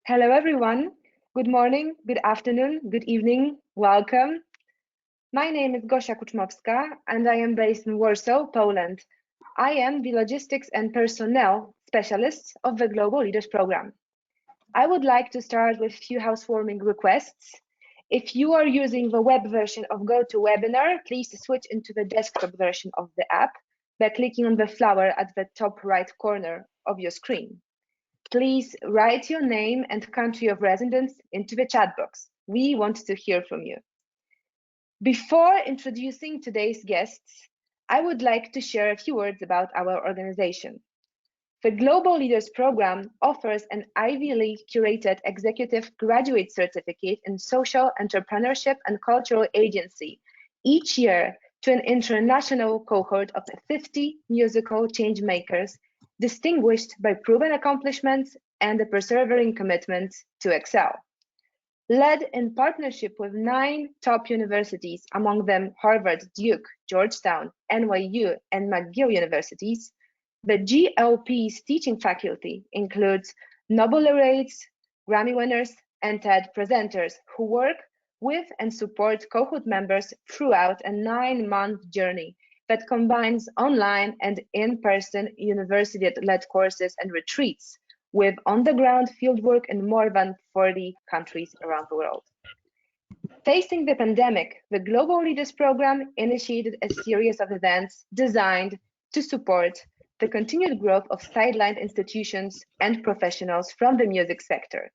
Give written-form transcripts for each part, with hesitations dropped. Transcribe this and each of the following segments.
Hello, everyone. Good morning, good afternoon, good evening. Welcome. My name is Gosia Kuczmowska, and I am based in Warsaw, Poland. I am the Logistics and Personnel Specialist of the Global Leaders Program. I would like to start with a few housewarming requests. If you are using the web version of GoToWebinar, please switch into the desktop version of the app by clicking on the flower at the top right corner of your screen. Please write your name and country of residence into the chat box. We want to hear from you. Before introducing today's guests, I would like to share a few words about our organization. The Global Leaders Program offers an Ivy League curated executive graduate certificate in social entrepreneurship and cultural agency each year to an international cohort of 50 musical change makers distinguished by proven accomplishments and a persevering commitment to excel. Led in partnership with 9 top universities, among them Harvard, Duke, Georgetown, NYU, and McGill universities, the GLP's teaching faculty includes Nobel laureates, Grammy winners, and TED presenters who work with and support cohort members throughout a 9-month journey that combines online and in-person university-led courses and retreats with on-the-ground fieldwork in more than 40 countries around the world. Facing the pandemic, the Global Leaders Program initiated a series of events designed to support the continued growth of sidelined institutions and professionals from the music sector.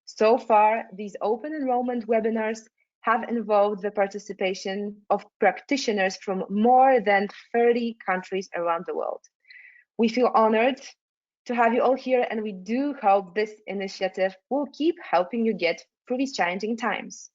So far, these open enrollment webinars have involved the participation of practitioners from more than 30 countries around the world. We feel honored to have you all here, and we do hope this initiative will keep helping you get through these challenging times.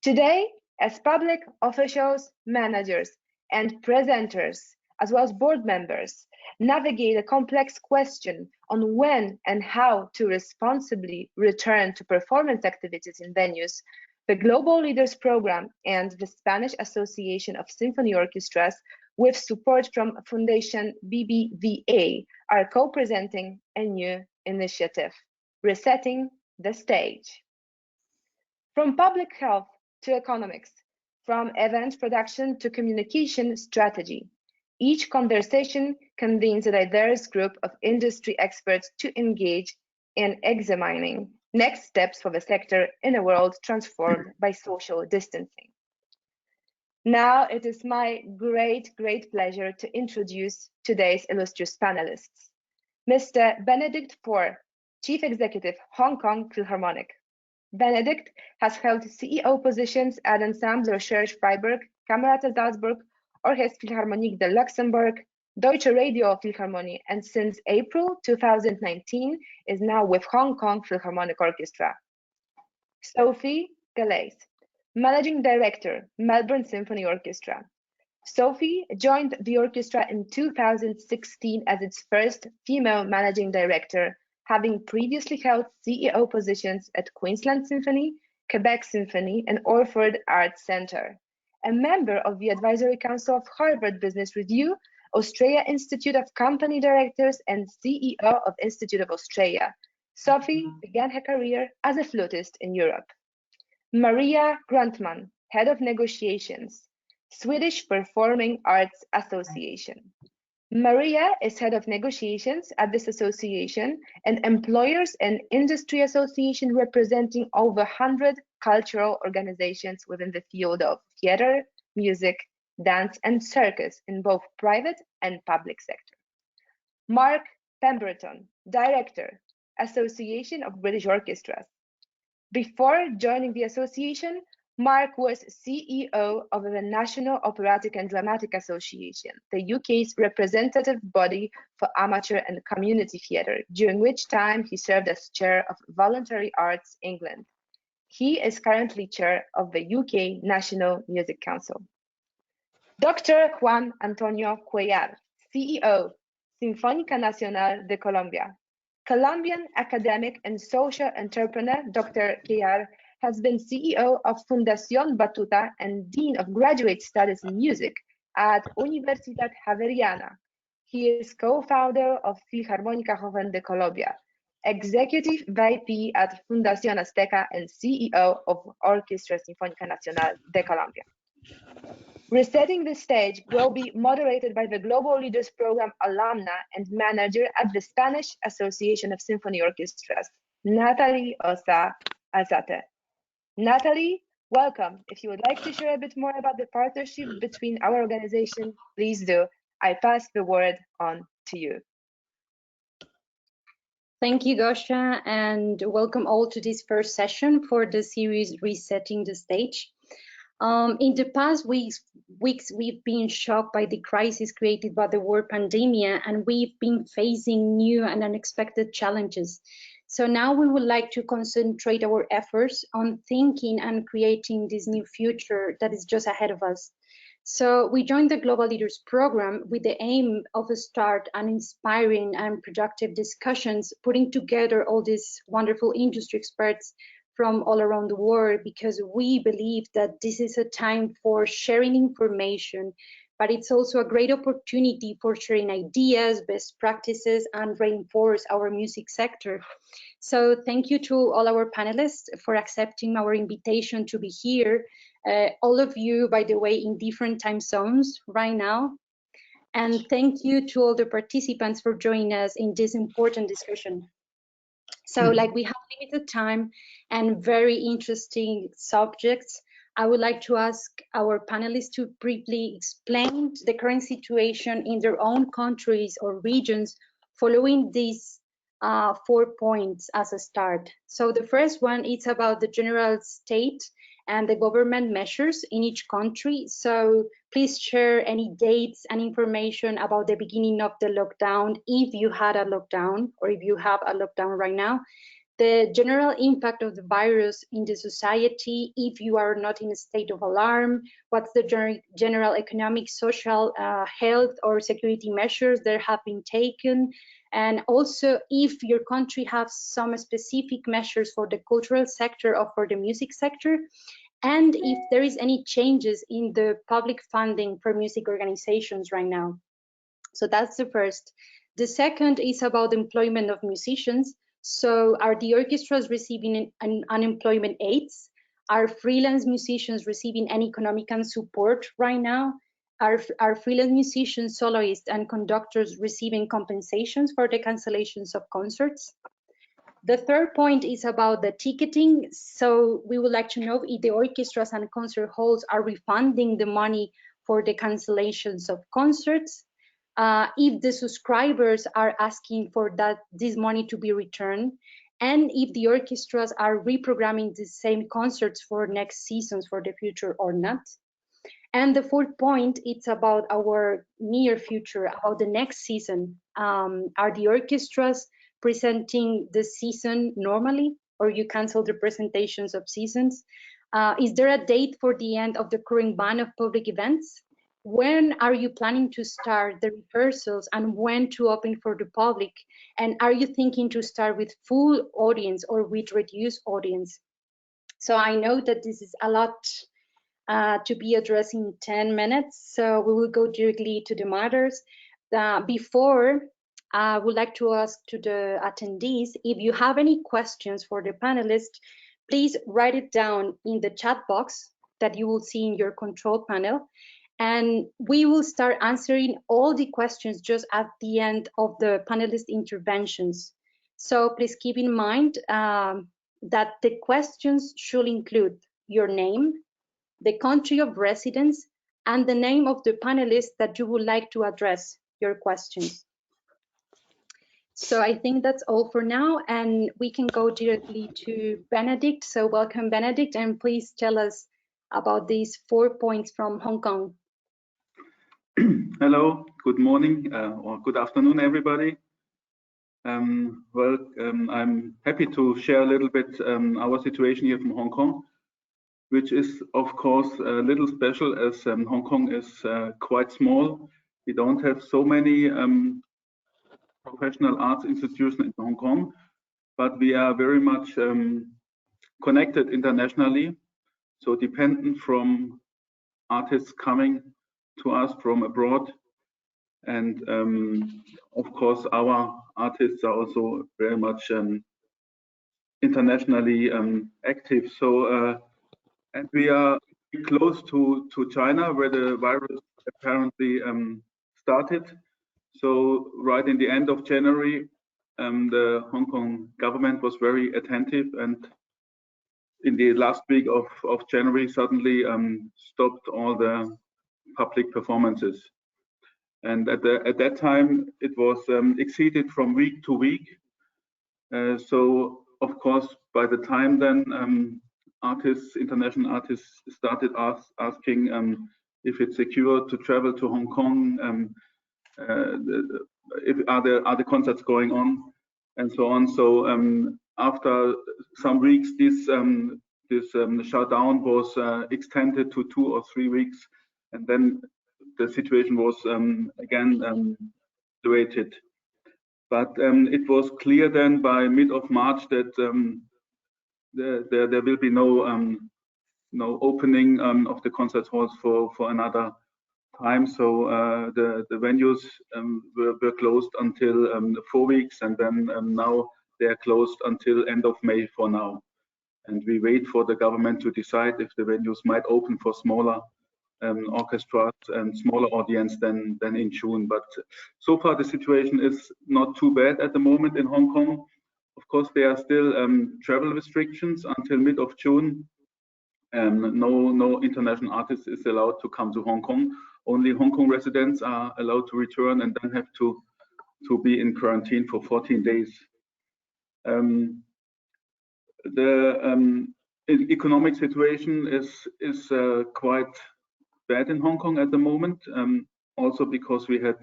Today, as public officials, managers, and presenters, as well as board members, navigate a complex question on when and how to responsibly return to performance activities in venues, the Global Leaders Program and the Spanish Association of Symphony Orchestras, with support from Foundation BBVA, are co-presenting a new initiative, Resetting the Stage. From public health to economics, from event production to communication strategy, each conversation convenes a diverse group of industry experts to engage in examining next steps for the sector in a world transformed by social distancing. Now it is my great pleasure to introduce today's illustrious panelists. Mr. Benedikt Fohr, Chief Executive, Hong Kong Philharmonic. Benedikt has held CEO positions at Ensemble Recherche Freiburg, Camerata Salzburg, Orchestra Philharmonique de Luxembourg, Deutsche Radio Philharmonie, and since April 2019 is now with Hong Kong Philharmonic Orchestra. Sophie Gallade, Managing Director, Melbourne Symphony Orchestra. Sophie joined the orchestra in 2016 as its first female managing director, having previously held CEO positions at Queensland Symphony, Quebec Symphony, and Orford Arts Centre. A member of the Advisory Council of Harvard Business Review, Australia Institute of Company Directors, and CEO of Institute of Australia, Sophie began her career as a flutist in Europe. Maria Grundtman, Head of Negotiations, Swedish Performing Arts Association. Maria is Head of Negotiations at this association, an employers and industry association representing over 100 cultural organizations within the field of theater, music, dance, and circus in both private and public sector. Mark Pemberton, Director, Association of British Orchestras. Before joining the association, Mark was CEO of the National Operatic and Dramatic Association, the UK's representative body for amateur and community theatre, during which time he served as chair of Voluntary Arts England. He is currently chair of the UK National Music Council. Dr. Juan Antonio Cuellar, CEO, Sinfónica Nacional de Colombia. Colombian academic and social entrepreneur, Dr. Cuellar has been CEO of Fundación Batuta and Dean of Graduate Studies in Music at Universidad Javeriana. He is co-founder of Philharmónica Joven de Colombia, Executive VP at Fundación Azteca and CEO of Orchestra Sinfónica Nacional de Colombia. Resetting the Stage will be moderated by the Global Leaders Program alumna and manager at the Spanish Association of Symphony Orchestras, Natalie Osa Alzate. Natalie, welcome. If you would like to share a bit more about the partnership between our organization, please do. I pass the word on to you. Thank you, Gosha, and welcome all to this first session for the series Resetting the Stage. In the past weeks, we've been shocked by the crisis created by the world pandemic, and we've been facing new and unexpected challenges. So now we would like to concentrate our efforts on thinking and creating this new future that is just ahead of us. So we joined the Global Leaders Program with the aim of a start and inspiring and productive discussions, putting together all these wonderful industry experts from all around the world, because we believe that this is a time for sharing information, but it's also a great opportunity for sharing ideas, best practices, and reinforce our music sector. So thank you to all our panelists for accepting our invitation to be here. All of you, by the way, in different time zones right now. And thank you to all the participants for joining us in this important discussion. So like we have limited time and very interesting subjects, I would like to ask our panelists to briefly explain the current situation in their own countries or regions following these 4 points as a start. So the first one is about the general state and the government measures in each country. So please share any dates and information about the beginning of the lockdown, if you had a lockdown or if you have a lockdown right now, the general impact of the virus in the society, if you are not in a state of alarm, what's the general economic, social, health or security measures that have been taken, and also if your country has some specific measures for the cultural sector or for the music sector, and if there is any changes in the public funding for music organizations right now. So that's the first. The second is about the employment of musicians. So are the orchestras receiving an unemployment aids? Are freelance musicians receiving any economic support right now? Are freelance musicians, soloists, and conductors receiving compensations for the cancellations of concerts? The third point is about the ticketing. So we would like to know if the orchestras and concert halls are refunding the money for the cancellations of concerts, if the subscribers are asking for this money to be returned, and if the orchestras are reprogramming the same concerts for next seasons for the future or not. And the fourth point, it's about our near future, about the next season. Are the orchestras presenting the season normally, or you cancel the presentations of seasons? Is there a date for the end of the current ban of public events? When are you planning to start the rehearsals and when to open for the public? And are you thinking to start with full audience or with reduced audience? So I know that this is a lot to be addressed in 10 minutes, so we will go directly to the matters. Before, I would like to ask to the attendees, if you have any questions for the panelists, please write it down in the chat box that you will see in your control panel. And we will start answering all the questions just at the end of the panelist interventions. So please keep in mind that the questions should include your name, the country of residence, and the name of the panelist that you would like to address your questions. So I think that's all for now, and we can go directly to Benedikt. So welcome, Benedikt, and please tell us about these 4 points from Hong Kong. Hello, good morning or good afternoon, everybody. I'm happy to share a little bit our situation here from Hong Kong, which is, of course, a little special as Hong Kong is quite small. We don't have so many professional arts institutions in Hong Kong, but we are very much connected internationally, so dependent from artists coming to us from abroad. And of course, our artists are also very much internationally active. So and we are close to China, where the virus apparently started. So right in the end of January, the Hong Kong government was very attentive, and in the last week of January suddenly stopped all the public performances. And at that time, it was exceeded from week to week. So of course, by the time then international artists started asking if it's secure to travel to Hong Kong, are the concerts going on, and so on. So after some weeks, this shutdown was extended to 2 or 3 weeks, and then the situation was again situated. But it was clear then by mid of March that there will be no opening of the concert halls for another time. So the venues were closed until 4 weeks, and then now they are closed until end of May for now. And we wait for the government to decide if the venues might open for smaller orchestras and smaller audience than in June. But so far the situation is not too bad at the moment in Hong Kong. Of course, there are still travel restrictions until mid of June. No international artist is allowed to come to Hong Kong. Only Hong Kong residents are allowed to return and then have to be in quarantine for 14 days. The economic situation is quite bad in Hong Kong at the moment, also because we had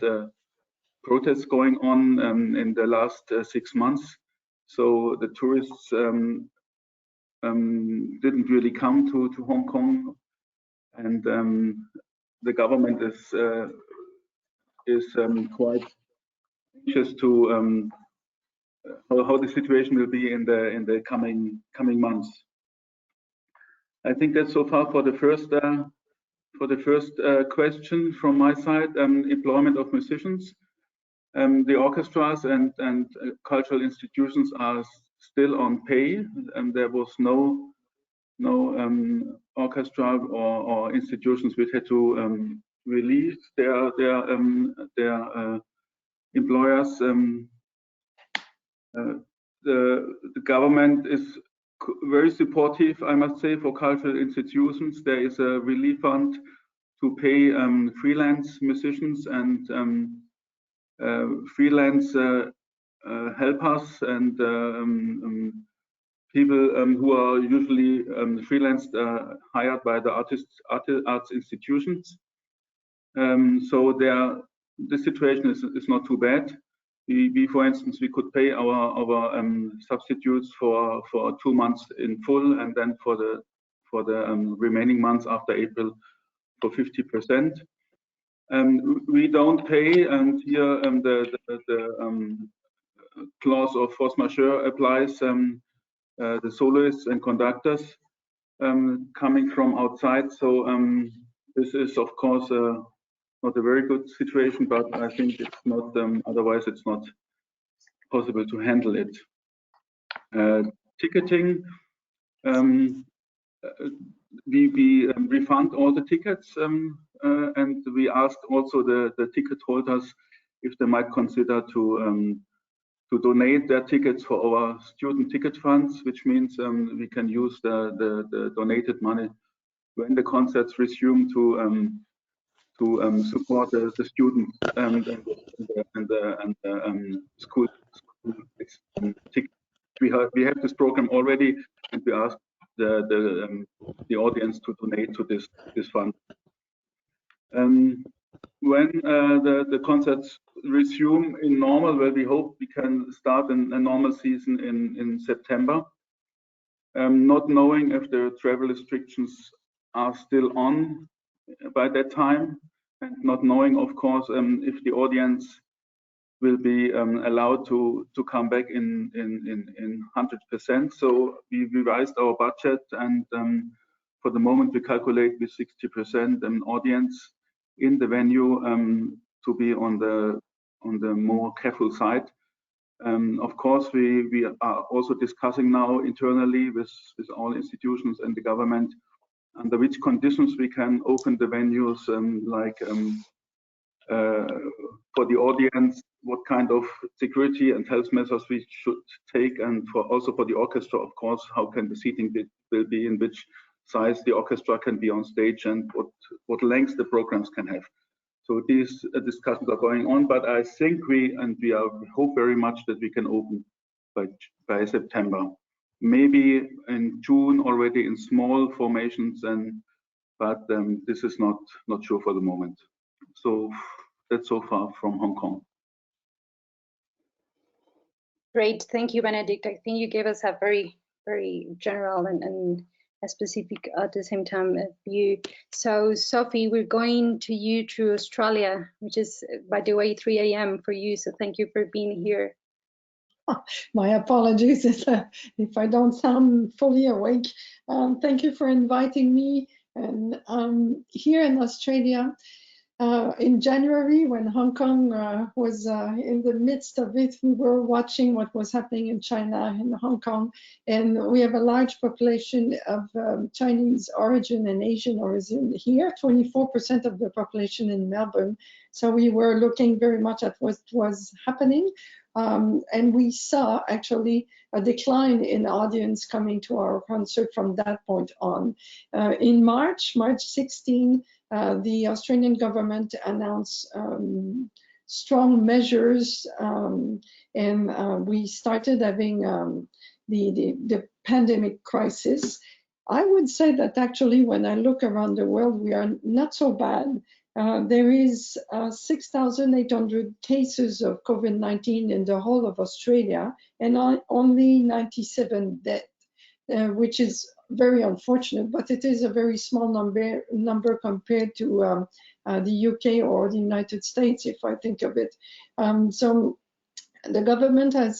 protests going on in the last 6 months. So the tourists didn't really come to Hong Kong, and the government is quite anxious to how the situation will be in the coming months. I think that's so far for the first question from my side. Employment of musicians. The orchestras and cultural institutions are still on pay, and there was no orchestra or institutions which had to release their employers. The government is very supportive, I must say, for cultural institutions. There is a relief fund to pay freelance musicians and freelance helpers and people who are usually freelance hired by the arts institutions. So the situation is not too bad. We, for instance, we could pay our substitutes for 2 months in full, and then for the remaining months after April for 50%. We don't pay, and here the clause of force majeure applies. The soloists and conductors coming from outside. So this is, of course, not a very good situation, but I think it's not. Otherwise, it's not possible to handle it. Ticketing. We refund all the tickets, and we asked also the ticket holders if they might consider to donate their tickets for our student ticket funds, which means we can use the donated money when the concerts resume to support the students and the school tickets. We have this program already, and we asked the audience to donate to this fund. When the concerts resume in normal, where we hope we can start a normal season in September, not knowing if the travel restrictions are still on by that time, and not knowing, of course, if the audience will be allowed to come back in 100%. So we revised our budget, and for the moment we calculate with 60% audience in the venue to be on the more careful side. Of course, we are also discussing now internally with all institutions and the government under which conditions we can open the venues, for the audience, what kind of security and health measures we should take, and also for the orchestra, of course, how can the seating will be, in which size the orchestra can be on stage, and what length the programs can have. So these discussions are going on, but I think we hope very much that we can open by September, maybe in June already in small formations, but this is not sure for the moment. So that's so far from Hong Kong. Great, thank you, Benedikt. I think you gave us a very, very general and a specific at the same time view. So Sophie, we're going to you to Australia, which is, by the way, 3 a.m. for you. So thank you for being here. My apologies if I don't sound fully awake. Thank you for inviting me. And here in Australia, in January, when Hong Kong was in the midst of it, we were watching what was happening in China and Hong Kong. And we have a large population of Chinese origin and Asian origin here, 24% of the population in Melbourne. So we were looking very much at what was happening. And we saw actually a decline in audience coming to our concert from that point on. In March 16, the Australian government announced strong measures, and we started having the pandemic crisis. I would say that actually when I look around the world, we are not so bad. There is 6,800 cases of COVID-19 in the whole of Australia, and only 97 deaths, which is very unfortunate, but it is a very small number compared to the UK or the United States, if I think of it. So the government has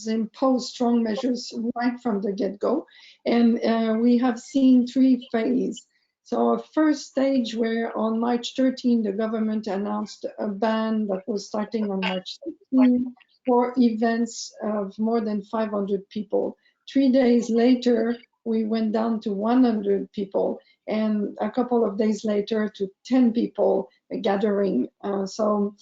imposed strong measures right from the get-go, and we have seen 3 phases. So a first stage where on March 13, the government announced a ban that was starting on March 16 for events of more than 500 people. 3 days later, we went down to 100 people, and a couple of days later to 10 people gathering. So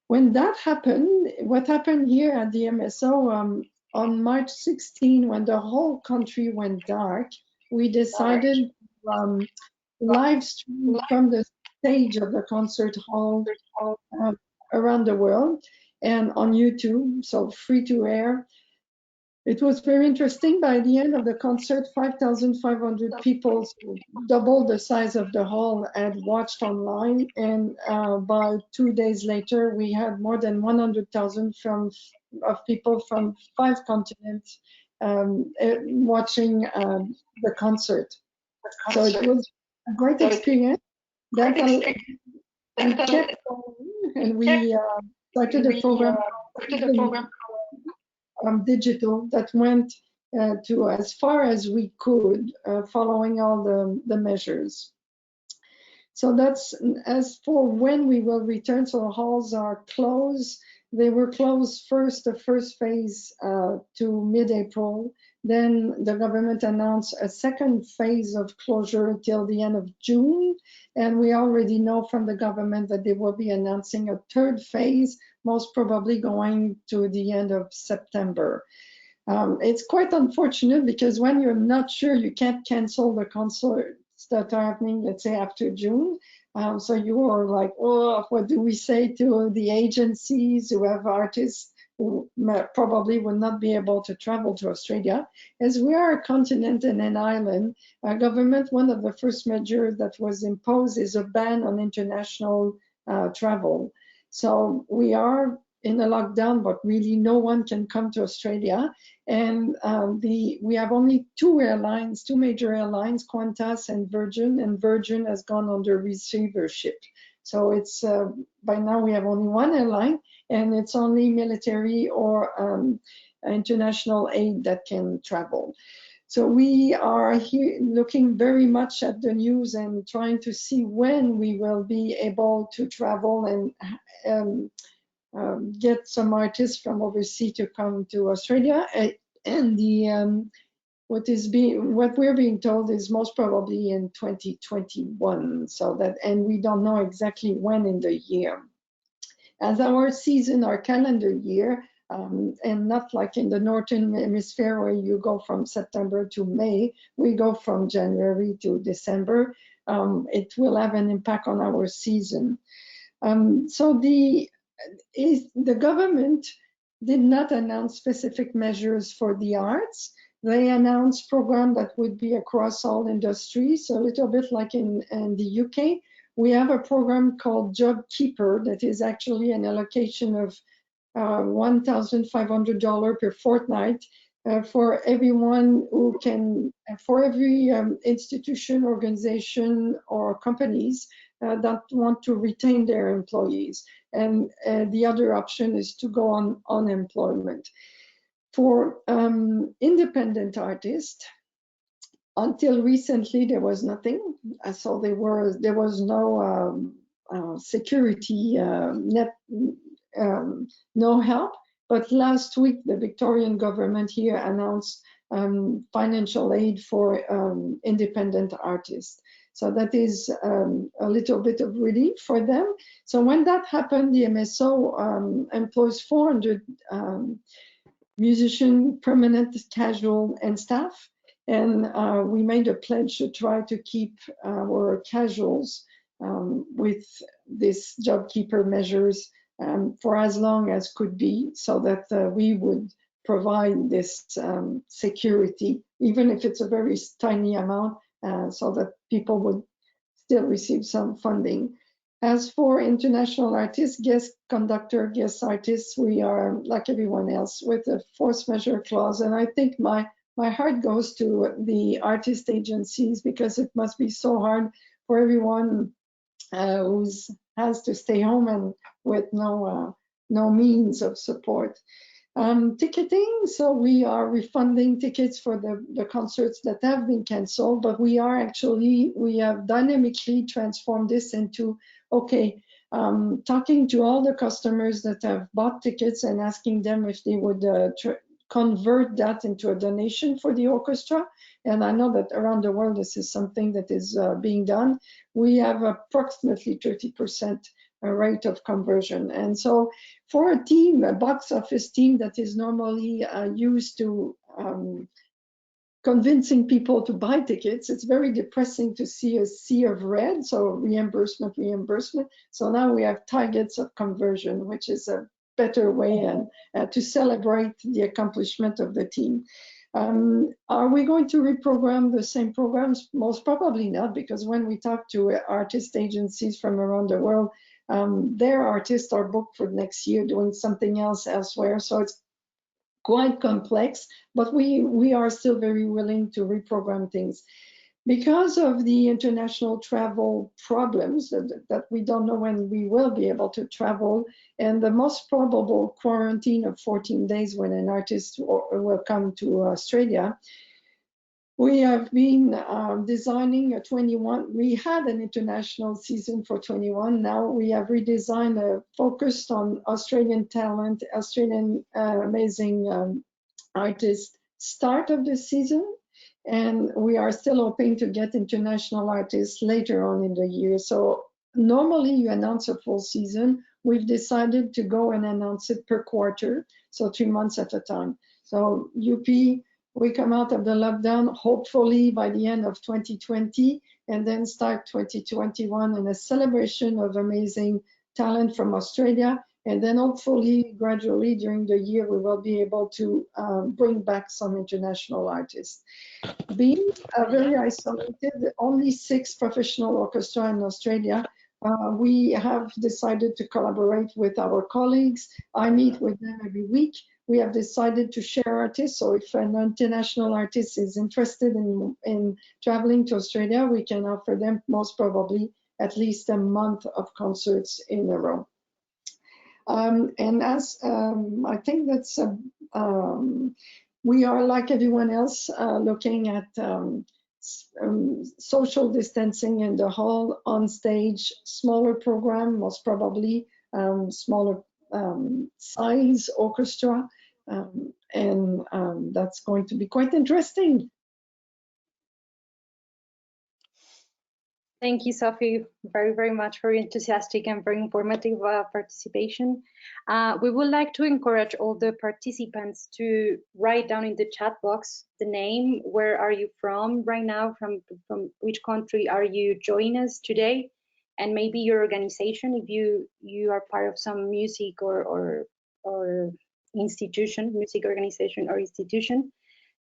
when that happened, what happened here at the MSO on March 16, when the whole country went dark, we decided live stream from the stage of the concert hall around the world and on YouTube, so free to air. It was very interesting. By the end of the concert, 5,500 people, so double the size of the hall, had watched online, and by 2 days later, we had more than 100,000 of people from 5 continents watching the concert. So it was a great experience. We kept going, and we started a program digital that went to as far as we could, following all the measures. So that's as for when we will return. So halls are closed. They were closed first, the first phase to mid-April. Then the government announced a second phase of closure till the end of June. And we already know from the government that they will be announcing a third phase, most probably going to the end of September. It's quite unfortunate because when you're not sure, you can't cancel the concerts that are happening, let's say after June. So you are like, oh, what do we say to the agencies who have artists who probably will not be able to travel to Australia? As we are a continent and an island, government, one of the first measures that was imposed is a ban on international travel. So we are in a lockdown, but really no one can come to Australia. And we have only 2 airlines, 2 major airlines, Qantas and Virgin has gone under receivership. So it's by now we have only 1 airline, and it's only military or international aid that can travel. So we are here looking very much at the news and trying to see when we will be able to travel and get some artists from overseas to come to Australia. And the what we're being told is most probably in 2021. So that, and we don't know exactly when in the year. As our season, our calendar year, and not like in the Northern Hemisphere where you go from September to May, we go from January to December. It will have an impact on our season. So the government did not announce specific measures for the arts. They announced programs that would be across all industries, a little bit like in the UK. We have a program called Job Keeper that is actually an allocation of $1,500 per fortnight for everyone who can, for every institution, organization, or companies that want to retain their employees. And the other option is to go on unemployment. For independent artists, until recently there was nothing. So there was no security net, no help. But last week the Victorian government here announced financial aid for independent artists. So that is a little bit of relief for them. So when that happened, the MSO employs 400 musicians, permanent, casual, and staff. And we made a pledge to try to keep our casuals with this job keeper measures for as long as could be, so that we would provide this security, even if it's a very tiny amount, so that people would still receive some funding. As for international artists, guest conductor, guest artists, we are like everyone else with a force majeure clause. And I think my heart goes to the artist agencies, because it must be so hard for everyone who has to stay home and with no means of support. Ticketing, so we are refunding tickets for the concerts that have been canceled, but we have dynamically transformed this into, okay, talking to all the customers that have bought tickets and asking them if they would convert that into a donation for the orchestra. And I know that around the world this is something that is being done. We have approximately 30% rate of conversion. And so for a team, a box office team that is normally used to convincing people to buy tickets, it's very depressing to see a sea of red, so reimbursement. So now we have targets of conversion, which is a better way and to celebrate the accomplishment of the team. Are we going to reprogram the same programs? Most probably not, because when we talk to artist agencies from around the world, their artists are booked for next year doing something else elsewhere. So it's quite complex, but we are still very willing to reprogram things. Because of the international travel problems that we don't know when we will be able to travel, and the most probable quarantine of 14 days when an artist will come to Australia, we have been designing a 21. We had an international season for 21. Now we have redesigned, focused on Australian talent, Australian amazing artists start of the season. And we are still hoping to get international artists later on in the year. So normally you announce a full season. We've decided to go and announce it per quarter, so 3 months at a time. So UP, we come out of the lockdown, hopefully by the end of 2020, and then start 2021 in a celebration of amazing talent from Australia. And then hopefully, gradually during the year, we will be able to bring back some international artists. Being very isolated, only 6 professional orchestras in Australia, we have decided to collaborate with our colleagues. I meet with them every week. We have decided to share artists. So if an international artist is interested in traveling to Australia, we can offer them most probably at least a month of concerts in a row. And as I think that's, we are like everyone else looking at social distancing in the hall, on stage, smaller program, most probably smaller size orchestra, and that's going to be quite interesting. Thank you, Sophie, very, very much for your enthusiastic and very informative participation. We would like to encourage all the participants to write down in the chat box the name, where are you from right now, from which country are you joining us today, and maybe your organization, if you are part of some music or institution, music organization or institution.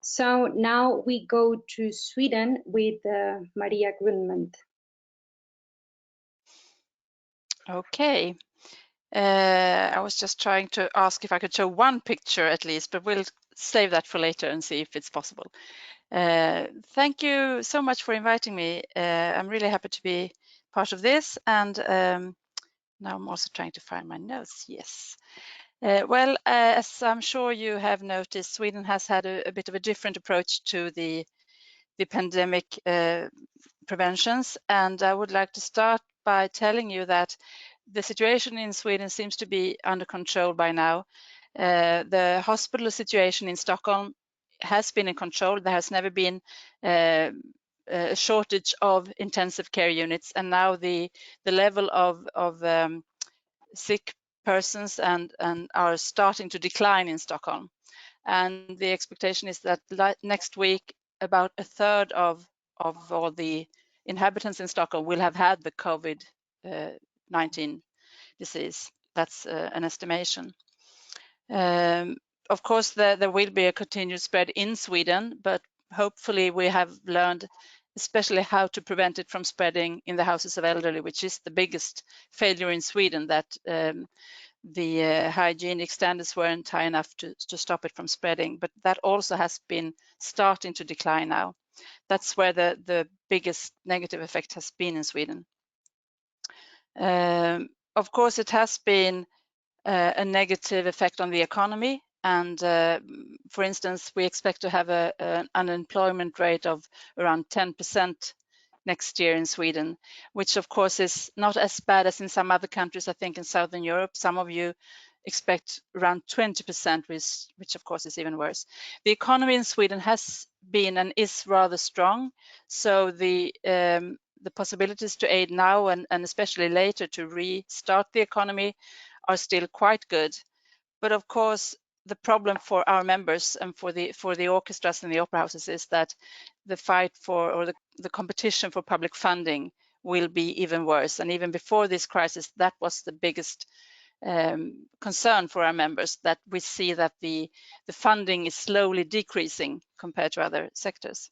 So now we go to Sweden with Maria Grundtman. Okay. I was just trying to ask if I could show one picture at least, but we'll save that for later and see if it's possible. Thank you so much for inviting me. I'm really happy to be part of this, and now I'm also trying to find my notes. Yes. Well, as I'm sure you have noticed, Sweden has had a bit of a different approach to the pandemic preventions, and I would like to start by telling you that the situation in Sweden seems to be under control by now. The hospital situation in Stockholm has been in control. There has never been a shortage of intensive care units, and now the level of sick persons and are starting to decline in Stockholm. And the expectation is that next week about a third of all the inhabitants in Stockholm will have had the COVID-19 disease. That's an estimation. Of course, there will be a continued spread in Sweden, but hopefully we have learned especially how to prevent it from spreading in the houses of elderly, which is the biggest failure in Sweden, that the hygienic standards weren't high enough to stop it from spreading, but that also has been starting to decline now. That's where the biggest negative effect has been in Sweden. Of course, it has been a negative effect on the economy, and for instance, we expect to have an unemployment rate of around 10% next year in Sweden, which of course is not as bad as in some other countries. I think in Southern Europe, some of you expect around 20%, which of course is even worse. The economy in Sweden has been and is rather strong, so the possibilities to aid now and especially later to restart the economy are still quite good. But of course, the problem for our members and for the orchestras and the opera houses is that the fight for, or the competition for public funding will be even worse. And even before this crisis, that was the biggest concern for our members, that we see that the funding is slowly decreasing compared to other sectors.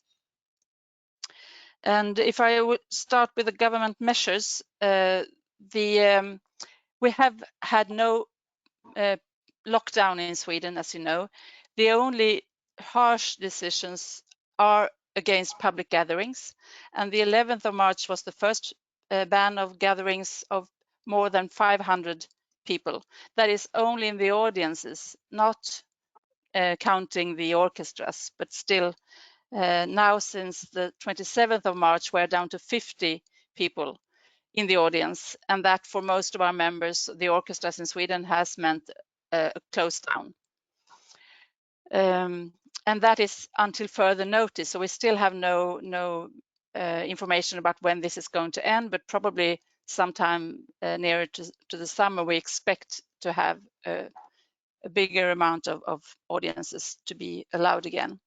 And if I would start with the government measures, we have had no lockdown in Sweden, as you know. The only harsh decisions are against public gatherings, and the 11th of March was the first ban of gatherings of more than 500 people. That is only in the audiences, not counting the orchestras, but still now since the 27th of March we're down to 50 people in the audience, and that for most of our members, the orchestras in Sweden, has meant a close down. And that is until further notice, so we still have no information about when this is going to end, but probably sometime nearer to the summer we expect to have a bigger amount of audiences to be allowed again.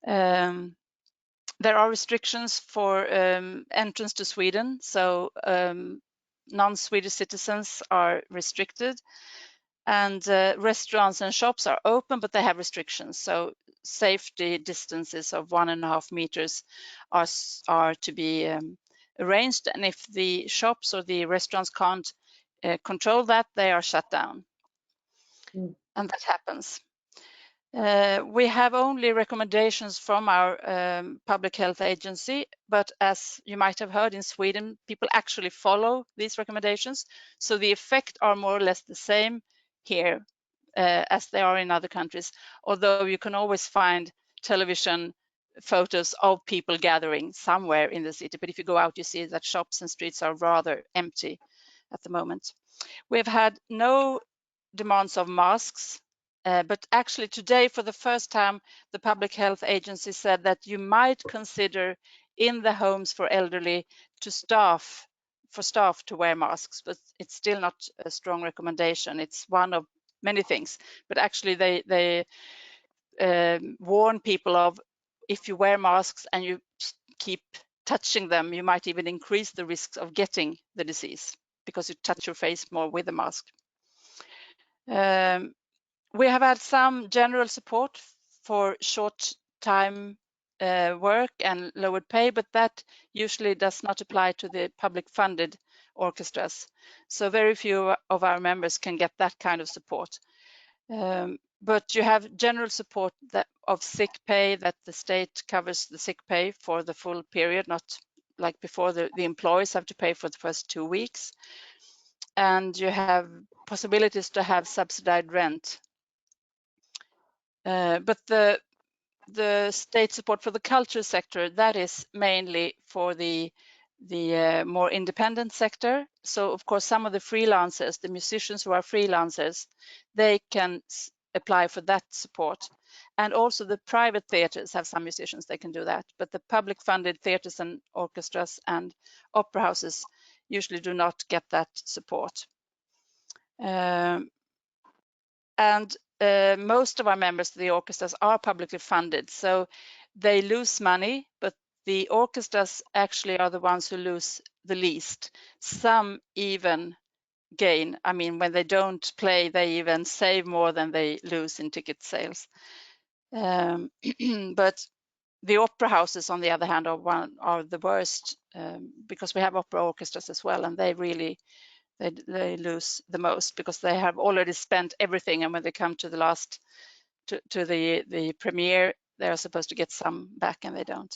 There are restrictions for entrance to Sweden, so non-Swedish citizens are restricted, and restaurants and shops are open, but they have restrictions. So safety distances of 1.5 meters are to be arranged, and if the shops or the restaurants can't control that, they are shut down. And that happens. We have only recommendations from our public health agency, but as you might have heard, in Sweden, people actually follow these recommendations. So the effect are more or less the same here as they are in other countries, although you can always find television photos of people gathering somewhere in the city. But if you go out, you see that shops and streets are rather empty at the moment. We've had no demands of masks, but actually today, for the first time, the Public Health Agency said that you might consider in the homes for elderly for staff to wear masks, but it's still not a strong recommendation. It's one of many things, but actually they warn people of, if you wear masks and you keep touching them, you might even increase the risks of getting the disease because you touch your face more with the mask. We have had some general support for short time work and lowered pay, but that usually does not apply to the public funded orchestras. So very few of our members can get that kind of support. But you have general support of sick pay, that the state covers the sick pay for the full period, not like before the employees have to pay for the first 2 weeks. And you have possibilities to have subsidized rent. But the state support for the culture sector, that is mainly for the more independent sector. So of course, some of the freelancers, the musicians who are freelancers, they can apply for that support. And also the private theaters have some musicians, they can do that. But the public funded theaters and orchestras and opera houses usually do not get that support. And most of our members of the orchestras are publicly funded, so they lose money, but the orchestras actually are the ones who lose the least. Some even gain. I mean, when they don't play, they even save more than they lose in ticket sales. But the opera houses, on the other hand, are the worst, because we have opera orchestras as well, and they really they lose the most because they have already spent everything, and when they come to the last to the premiere, they are supposed to get some back and they don't.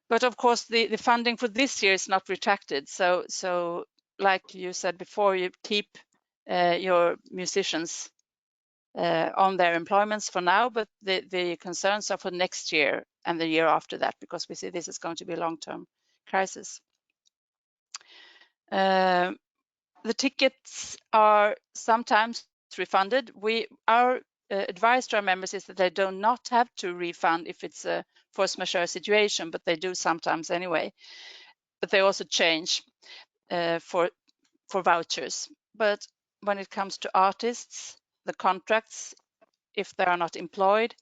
But of course the funding for this year is not retracted, so like you said before, you keep your musicians on their employments for now, but the concerns are for next year and the year after that, because we see this is going to be a long-term crisis. The tickets are sometimes refunded. Our advice to our members is that they do not have to refund if it's a force majeure situation, but they do sometimes anyway. But they also change for vouchers. But when it comes to artists, the contracts, if they are not employed,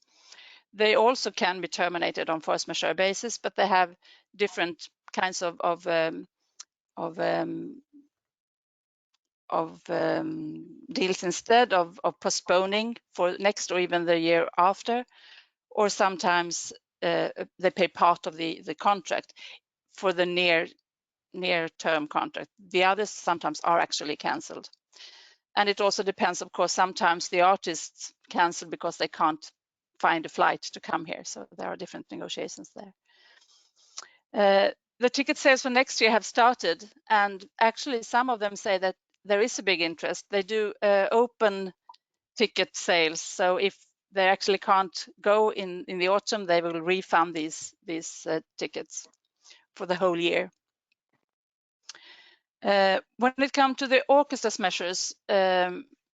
they also can be terminated on force majeure basis, but they have different kinds of deals instead of postponing for next or even the year after, or sometimes they pay part of the contract for the near term contract. The others sometimes are actually cancelled. And it also depends, of course, sometimes the artists cancel because they can't find a flight to come here. So there are different negotiations there. The ticket sales for next year have started, and actually some of them say that there is a big interest. They do open ticket sales, so if they actually can't go in the autumn, they will refund these tickets for the whole year. When it comes to the orchestra's measures,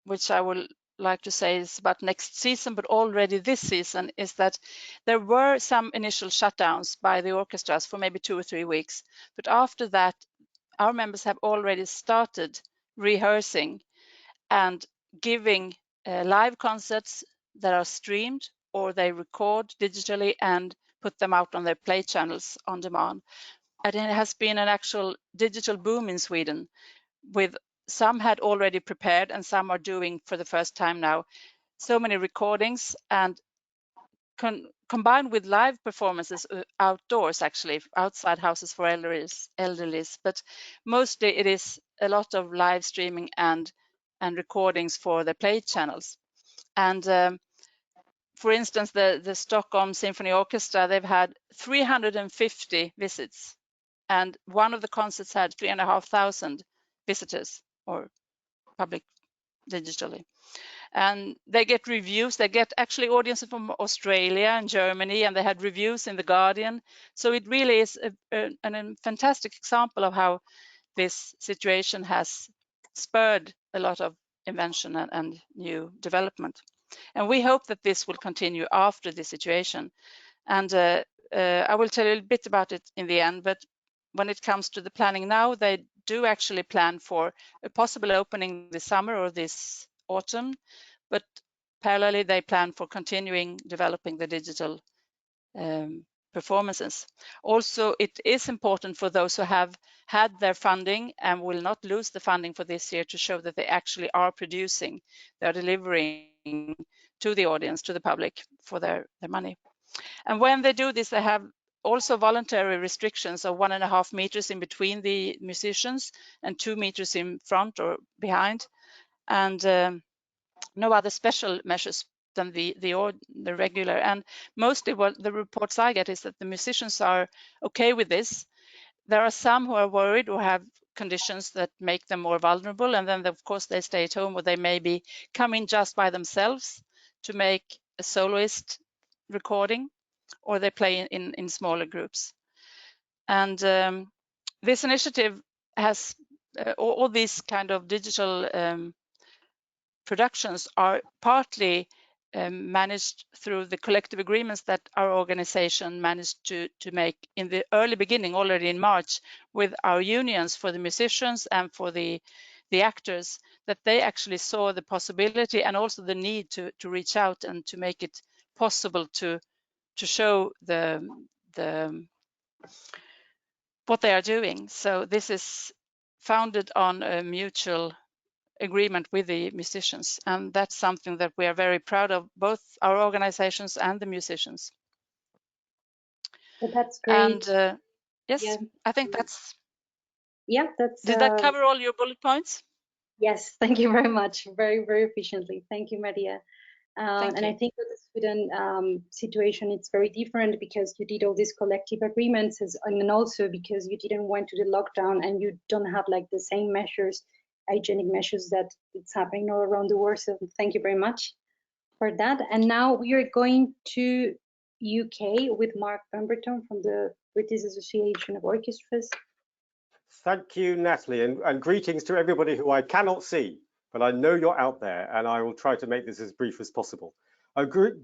which I would like to say is about next season, but already this season, is that there were some initial shutdowns by the orchestras for maybe 2 or 3 weeks. But after that, our members have already started rehearsing and giving live concerts that are streamed, or they record digitally and put them out on their play channels on demand. And it has been an actual digital boom in Sweden, with some had already prepared and some are doing for the first time now so many recordings, and combined with live performances outdoors, actually outside houses for elderlies, but mostly it is a lot of live streaming and recordings for the play channels. And for instance, the Stockholm Symphony Orchestra, they've had 350 visits, and one of the concerts had 3,500 visitors or public digitally. And they get reviews. They get actually audiences from Australia and Germany, and they had reviews in The Guardian. So it really is a fantastic example of how this situation has spurred a lot of invention and new development. And we hope that this will continue after this situation. And I will tell you a little bit about it in the end, but when it comes to the planning now, they do actually plan for a possible opening this summer or this autumn, but parallelly they plan for continuing developing the digital performances. Also, it is important for those who have had their funding and will not lose the funding for this year to show that they actually are producing, they are delivering to the audience, to the public for their money. And when they do this, they have also voluntary restrictions of 1.5 meters in between the musicians and 2 meters in front or behind, and no other special measures than the regular. And mostly what the reports I get is that the musicians are okay with this. There are some who are worried or have conditions that make them more vulnerable, and then of course they stay at home, or they maybe come in just by themselves to make a soloist recording, or they play in smaller groups. And this initiative has all these kind of digital productions are partly managed through the collective agreements that our organization managed to make in the early beginning, already in March, with our unions for the musicians and for the actors, that they actually saw the possibility and also the need to reach out and to make it possible to show what they are doing. So this is founded on a mutual agreement with the musicians, and that's something that we are very proud of, both our organizations and the musicians. Well, that's great. And yes, yeah. I think that's did that cover all your bullet points? Yes, thank you very much, very efficiently. Thank you, Maria. Thank and you. I think with the Sweden situation, it's very different because you did all these collective agreements, and also because you didn't went to the lockdown and you don't have like the same measures, hygienic measures that it's happening all around the world. So thank you very much for that. And now we are going to UK with Mark Pemberton from the British Association of Orchestras. Thank you, Natalie, and greetings to everybody who I cannot see, but I know you're out there, and I will try to make this as brief as possible.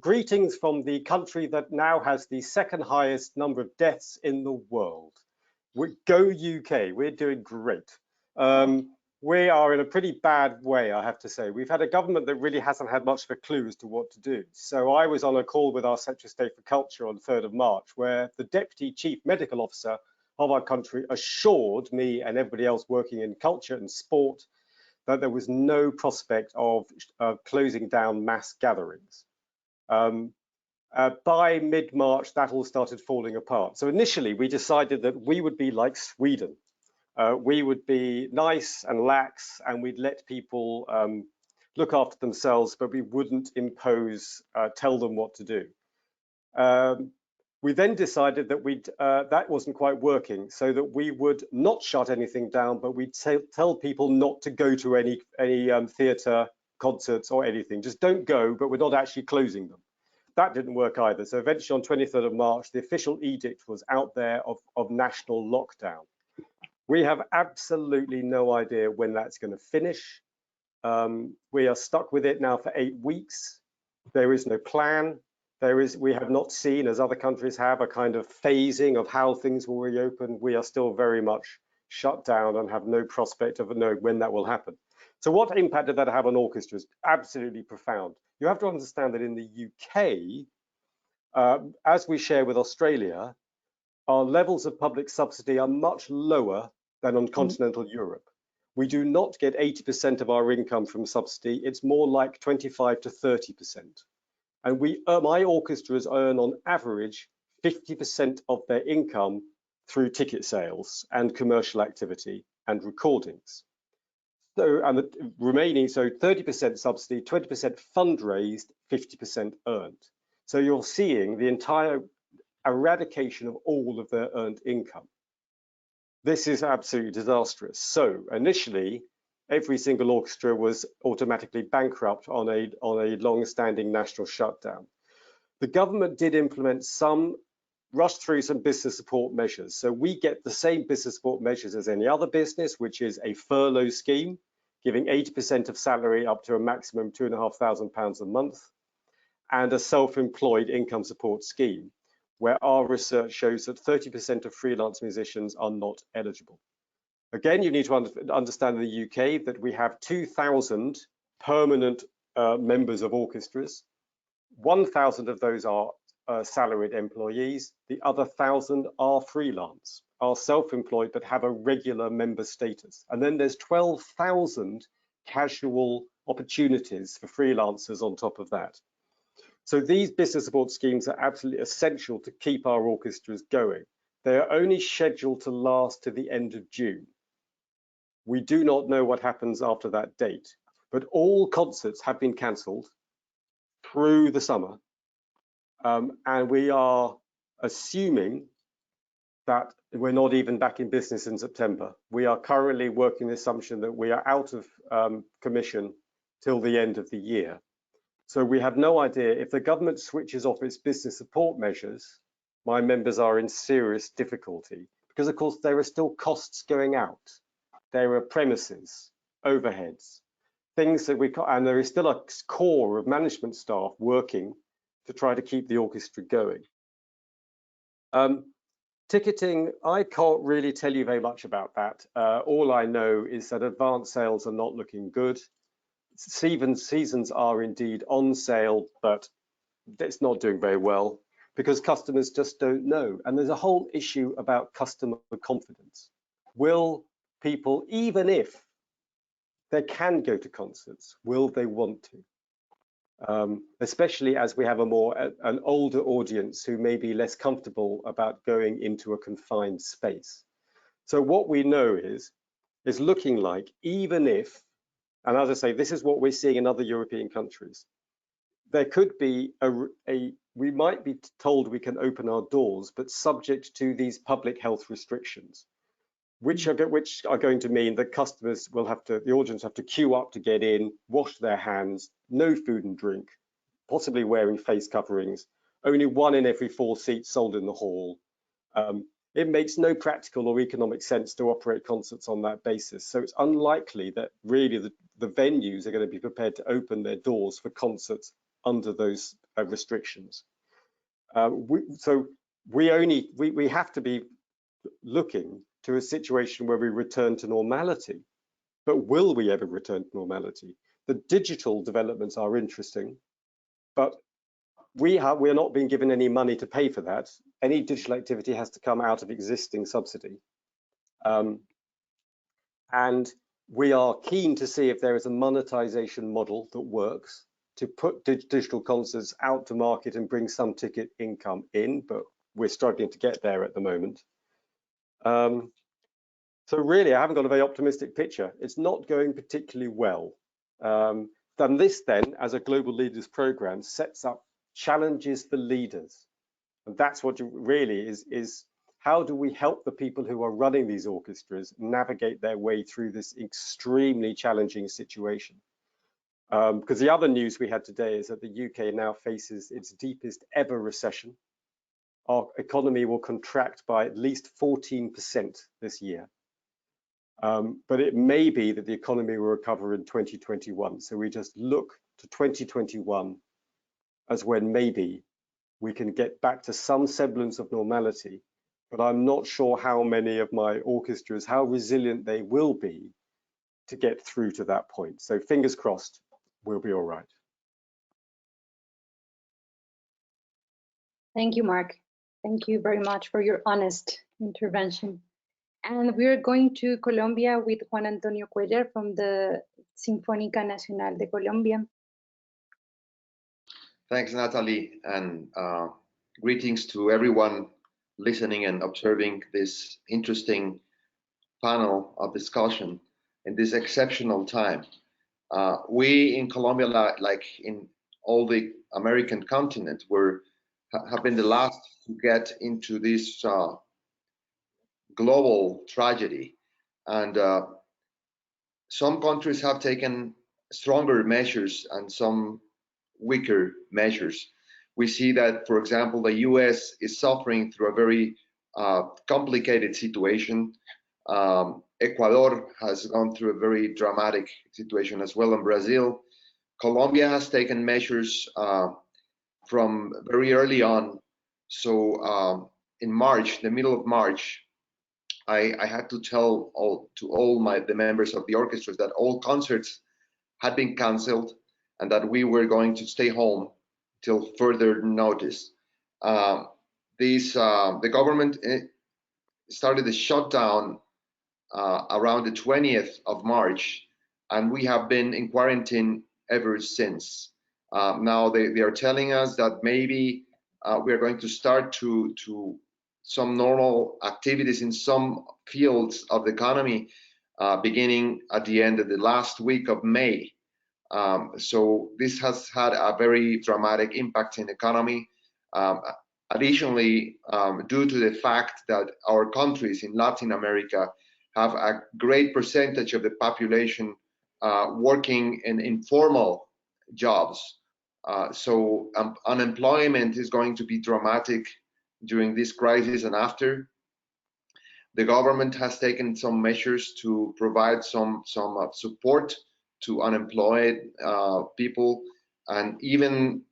Greetings from the country that now has the second highest number of deaths in the world. Go UK, we're doing great. We are in a pretty bad way, I have to say. We've had a government that really hasn't had much of a clue as to what to do. So I was on a call with our Secretary of State for Culture on the 3rd of March, where the Deputy Chief Medical Officer of our country assured me and everybody else working in culture and sport that there was no prospect of closing down mass gatherings. By mid-March, that all started falling apart. So initially, we decided that we would be like Sweden. We would be nice and lax, and we'd let people look after themselves, but we wouldn't impose, tell them what to do. We then decided that that wasn't quite working, so that we would not shut anything down, but we'd tell people not to go to any theatre, concerts or anything. Just don't go, but we're not actually closing them. That didn't work either. So eventually on 23rd of March, the official edict was out there of national lockdown. We have absolutely no idea when that's going to finish. We are stuck with it now for 8 weeks. There is no plan. We have not seen, as other countries have, a kind of phasing of how things will reopen. We are still very much shut down and have no prospect of knowing when that will happen. So what impact did that have on orchestras? Absolutely profound. You have to understand that in the UK, as we share with Australia, our levels of public subsidy are much lower than on continental Europe. We do not get 80% of our income from subsidy. It's more like 25 to 30%. And my orchestras earn on average 50% of their income through ticket sales and commercial activity and recordings. So, and the remaining, so 30% subsidy, 20% fundraised, 50% earned. So you're seeing the entire eradication of all of their earned income. This is absolutely disastrous. So initially, every single orchestra was automatically bankrupt on a long-standing national shutdown. The government did implement rushed through some business support measures. So we get the same business support measures as any other business, which is a furlough scheme, giving 80% of salary up to a maximum £2,500 a month, and a self-employed income support scheme, where our research shows that 30% of freelance musicians are not eligible. Again, you need to understand in the UK that we have 2,000 permanent members of orchestras. 1,000 of those are salaried employees. The other 1,000 are freelance, are self-employed, but have a regular member status. And then there's 12,000 casual opportunities for freelancers on top of that. So these business support schemes are absolutely essential to keep our orchestras going. They are only scheduled to last to the end of June. We do not know what happens after that date, but all concerts have been cancelled through the summer. And we are assuming that we're not even back in business in September. We are currently working the assumption that we are out of commission till the end of the year. So we have no idea if the government switches off its business support measures. My members are in serious difficulty because, of course, there are still costs going out. There are premises, overheads, things that we can't, and there is still a core of management staff working to try to keep the orchestra going. Ticketing, I can't really tell you very much about that. All I know is that advance sales are not looking good. Seasons are indeed on sale, but it's not doing very well because customers just don't know. And there's a whole issue about customer confidence. Will people, even if they can go to concerts, will they want to? Especially as we have an older audience who may be less comfortable about going into a confined space. So what we know is looking like, even if, and as I say, this is what we're seeing in other European countries, there could be we might be told we can open our doors, but subject to these public health restrictions, which are going to mean that customers will have to, the audience have to queue up to get in, wash their hands, no food and drink, possibly wearing face coverings, only 1 in every 4 seats sold in the hall. It makes no practical or economic sense to operate concerts on that basis. So it's unlikely that really the venues are going to be prepared to open their doors for concerts under those restrictions. So we have to be looking to a situation where we return to normality. But will we ever return to normality? The digital developments are interesting, but we're not being given any money to pay for that. Any digital activity has to come out of existing subsidy. And we are keen to see if there is a monetization model that works to put digital concerts out to market and bring some ticket income in, but we're struggling to get there at the moment. So really, I haven't got a very optimistic picture. It's not going particularly well. Then this then, as a global leaders program, sets up challenges for leaders. And that's what really is how do we help the people who are running these orchestras navigate their way through this extremely challenging situation? Because the other news we had today is that the UK now faces its deepest ever recession. Our economy will contract by at least 14% this year. But it may be that the economy will recover in 2021. So we just look to 2021 as when maybe we can get back to some semblance of normality. But I'm not sure how many of my orchestras, how resilient they will be to get through to that point. So fingers crossed, we'll be all right. Thank you, Mark. Thank you very much for your honest intervention. And we're going to Colombia with Juan Antonio Cuellar from the Sinfónica Nacional de Colombia. Thanks, Natalie, and greetings to everyone listening and observing this interesting panel of discussion in this exceptional time. We in Colombia, like in all the American continent, have been the last to get into this global tragedy, and some countries have taken stronger measures and some weaker measures. We see that, for example, the US is suffering through a very complicated situation. Ecuador has gone through a very dramatic situation as well in Brazil. Colombia has taken measures from very early on. So in March, the middle of March, I had to tell all the members of the orchestras that all concerts had been cancelled and that we were going to stay home till further notice. The government started the shutdown around the 20th of March, and we have been in quarantine ever since. Now they are telling us that maybe we are going to start to some normal activities in some fields of the economy beginning at the end of the last week of May. So this has had a very dramatic impact in the economy. Additionally, due to the fact that our countries in Latin America have a great percentage of the population working in informal jobs. So unemployment is going to be dramatic during this crisis and after. The government has taken some measures to provide some support to unemployed people, and even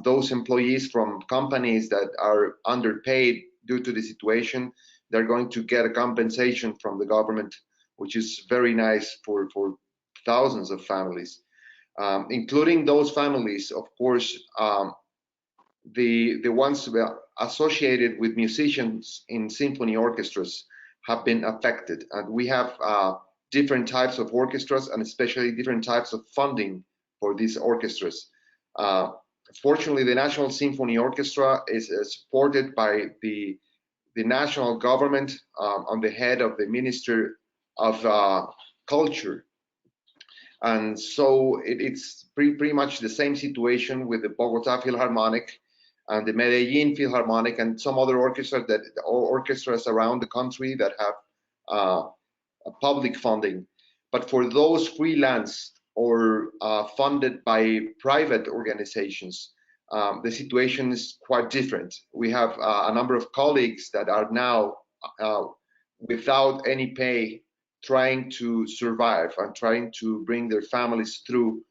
those employees from companies that are underpaid due to the situation, they're going to get a compensation from the government, which is very nice for thousands of families. Including those families, of course, the ones associated with musicians in symphony orchestras have been affected. And we have different types of orchestras and especially different types of funding for these orchestras. Fortunately, the National Symphony Orchestra is supported by the national government on the head of the Minister of Culture. And so it's pretty much the same situation with the Bogota Philharmonic and the Medellin Philharmonic and some other orchestras around the country that have public funding. But for those freelance or funded by private organizations, the situation is quite different. We have a number of colleagues that are now without any pay, trying to survive and trying to bring their families through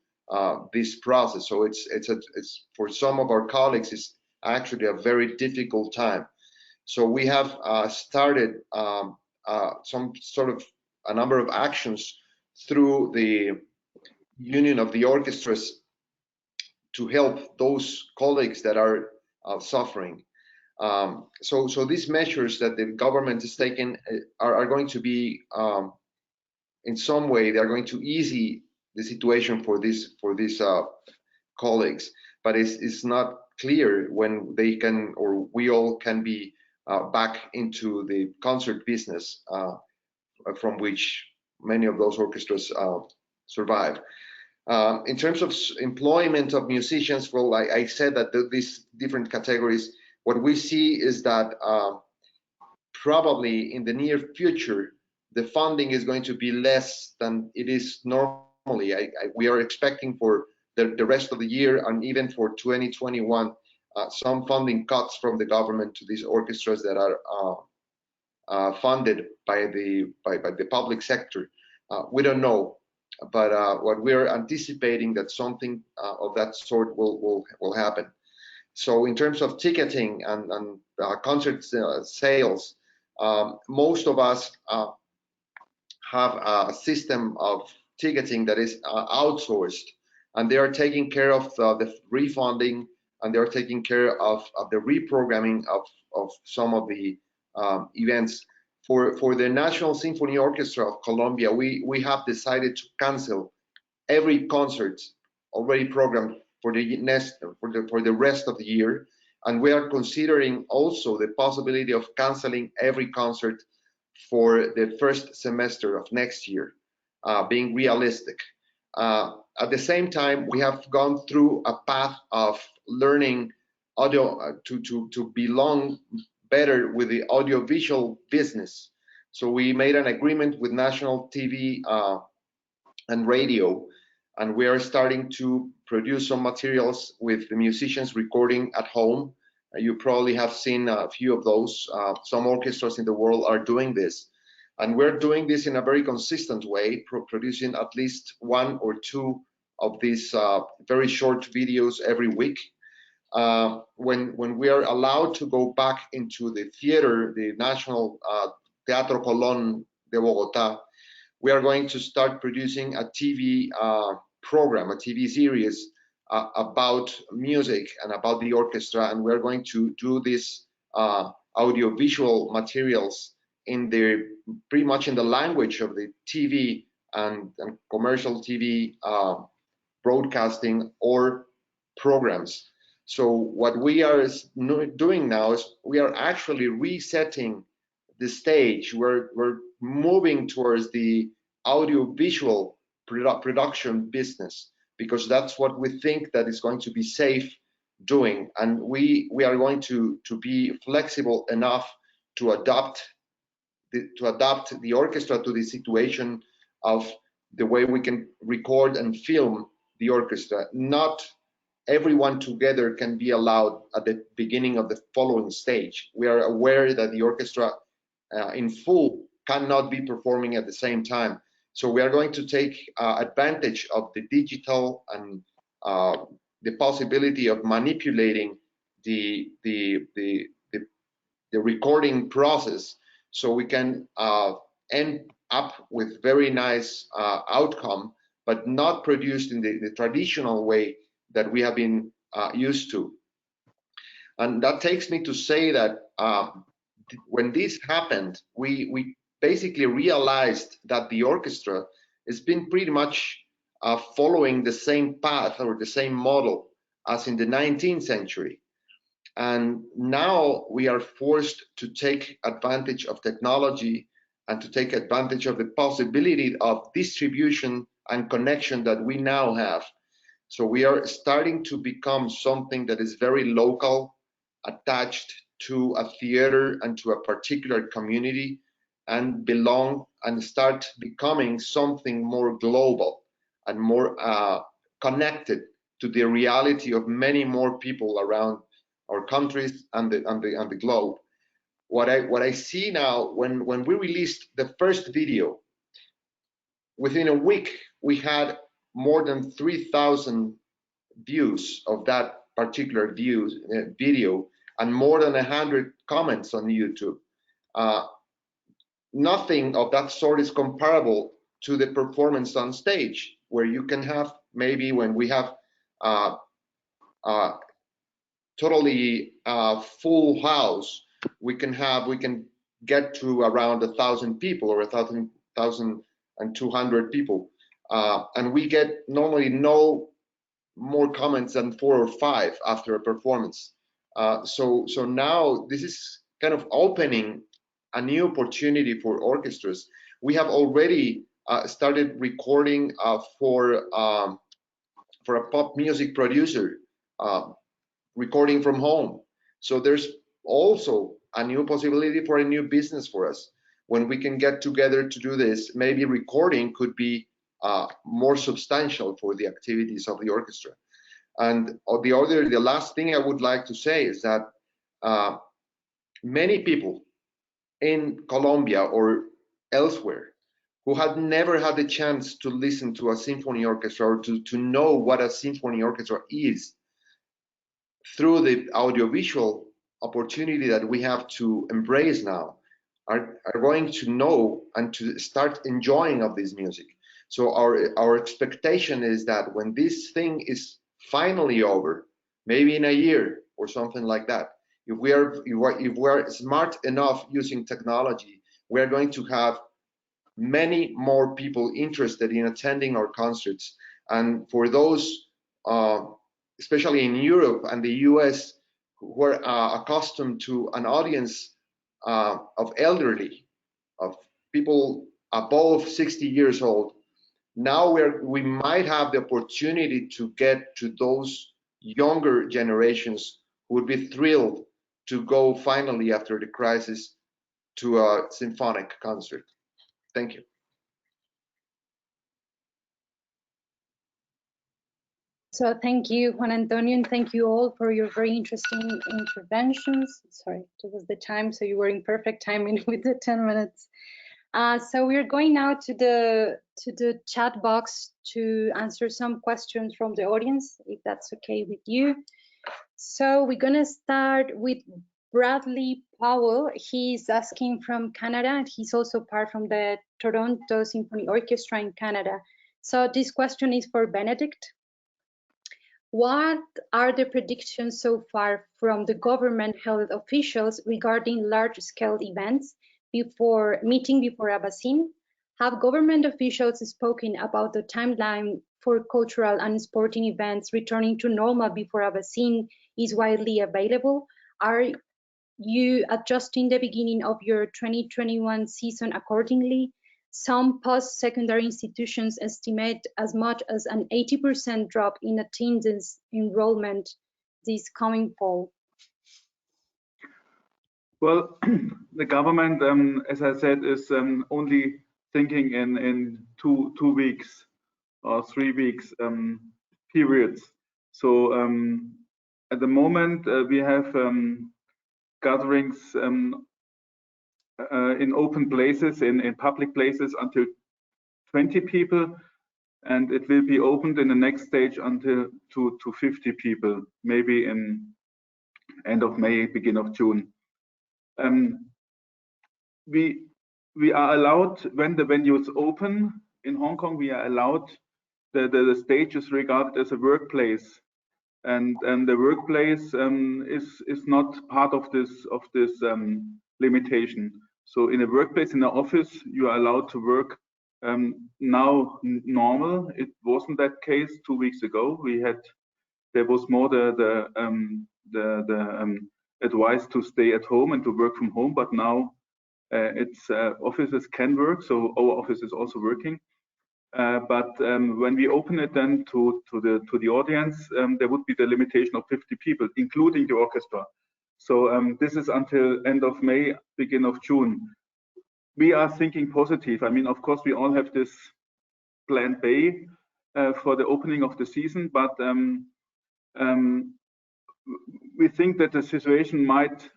this process. So it's for some of our colleagues, it's actually a very difficult time. So we have started some sort of a number of actions through the Union of the Orchestras to help those colleagues that are suffering. So these measures that the government is taking are going to be, in some way, they are going to ease the situation for these colleagues. But it's not clear when they can, or we all can be back into the concert business from which many of those orchestras survive. In terms of employment of musicians, well, I said that these different categories, what we see is that probably in the near future, the funding is going to be less than it is normally. We are expecting for the rest of the year and even for 2021, some funding cuts from the government to these orchestras that are funded by the public sector. We don't know, but what we're anticipating that something of that sort will happen. So in terms of ticketing and concert sales, most of us have a system of ticketing that is outsourced, and they are taking care of the refunding, and they are taking care of the reprogramming of some of the events. For the National Symphony Orchestra of Colombia, we have decided to cancel every concert already programmed for the rest of the year, and we are considering also the possibility of canceling every concert for the first semester of next year, being realistic. At the same time, we have gone through a path of learning audio to belong better with the audiovisual business. So we made an agreement with national TV and radio, and we are starting to produce some materials with the musicians recording at home. You probably have seen a few of those. Some orchestras in the world are doing this. And we're doing this in a very consistent way, producing at least 1 or 2 of these very short videos every week. When we are allowed to go back into the theater, the National Teatro Colón de Bogotá, we are going to start producing a TV program, a TV series about music and about the orchestra, and we're going to do this audiovisual materials in the pretty much in the language of the TV and commercial TV broadcasting or programs. So what we are doing now is we are actually resetting the stage. We're moving towards the audiovisual production business, because that's what we think that is going to be safe doing, and we are going to be flexible enough to adapt the orchestra to the situation of the way we can record and film the orchestra. Not everyone together can be allowed at the beginning of the following stage. We are aware that the orchestra in full cannot be performing at the same time. So we are going to take advantage of the digital and the possibility of manipulating the recording process, so we can end up with very nice outcome, but not produced in the traditional way that we have been used to. And that takes me to say that when this happened, we basically realized that the orchestra has been pretty much following the same path or the same model as in the 19th century. And now we are forced to take advantage of technology and to take advantage of the possibility of distribution and connection that we now have. So we are starting to become something that is very local, attached to a theater and to a particular community, and belong and start becoming something more global and more connected to the reality of many more people around our countries and the globe. What I see now, when we released the first video, within a week we had more than 3,000 views of that particular video, and more than 100 comments on YouTube. Nothing of that sort is comparable to the performance on stage, where you can have, maybe when we have totally full house, we can get to around 1,000 people or 1,200 people, and we get normally no more comments than 4 or 5 after a performance. So now this is kind of opening a new opportunity for orchestras. We have already started recording for a pop music producer, recording from home. So there's also a new possibility for a new business for us. When we can get together to do this, maybe recording could be more substantial for the activities of the orchestra. And the last thing I would like to say is that many people in Colombia or elsewhere who had never had the chance to listen to a symphony orchestra or to know what a symphony orchestra is, through the audiovisual opportunity that we have to embrace now, are going to know and to start enjoying of this music. So our expectation is that when this thing is finally over, maybe in a year or something like that, if we are smart enough using technology, we are going to have many more people interested in attending our concerts. And for those, especially in Europe and the US, who are accustomed to an audience of elderly, of people above 60 years old, now we might have the opportunity to get to those younger generations who would be thrilled to go finally, after the crisis, to a symphonic concert. Thank you. So thank you, Juan Antonio, and thank you all for your very interesting interventions. Sorry, it was the time, so you were in perfect timing with the 10 minutes. So we're going now to the chat box to answer some questions from the audience, if that's okay with you. So we're gonna start with Bradley Powell. He's asking from Canada, and he's also part from the Toronto Symphony Orchestra in Canada. So this question is for Benedikt. What are the predictions so far from the government health officials regarding large-scale events before a vaccine? Have government officials spoken about the timeline for cultural and sporting events returning to normal before a vaccine is widely available? Are you adjusting the beginning of your 2021 season accordingly? Some post-secondary institutions estimate as much as an 80% drop in attendance enrollment this coming fall. Well, the government, as I said, is only thinking in two weeks or 3 weeks periods. So at the moment we have gatherings in open places, in public places, until 20 people, and it will be opened in the next stage until to 50 people, maybe in end of May, beginning of June. We are allowed, when the venues open in Hong Kong, we are allowed, the stage is regarded as a workplace, and the workplace is not part of this limitation. So in a workplace, in an office, you are allowed to work now normal. It wasn't that case 2 weeks ago. There was more the advice to stay at home and to work from home, but now it's offices can work, so our office is also working. But when we open it then to the audience, there would be the limitation of 50 people, including the orchestra. So this is until end of May, beginning of June. We are thinking positive. I mean, of course, we all have this plan B for the opening of the season, but we think that the situation might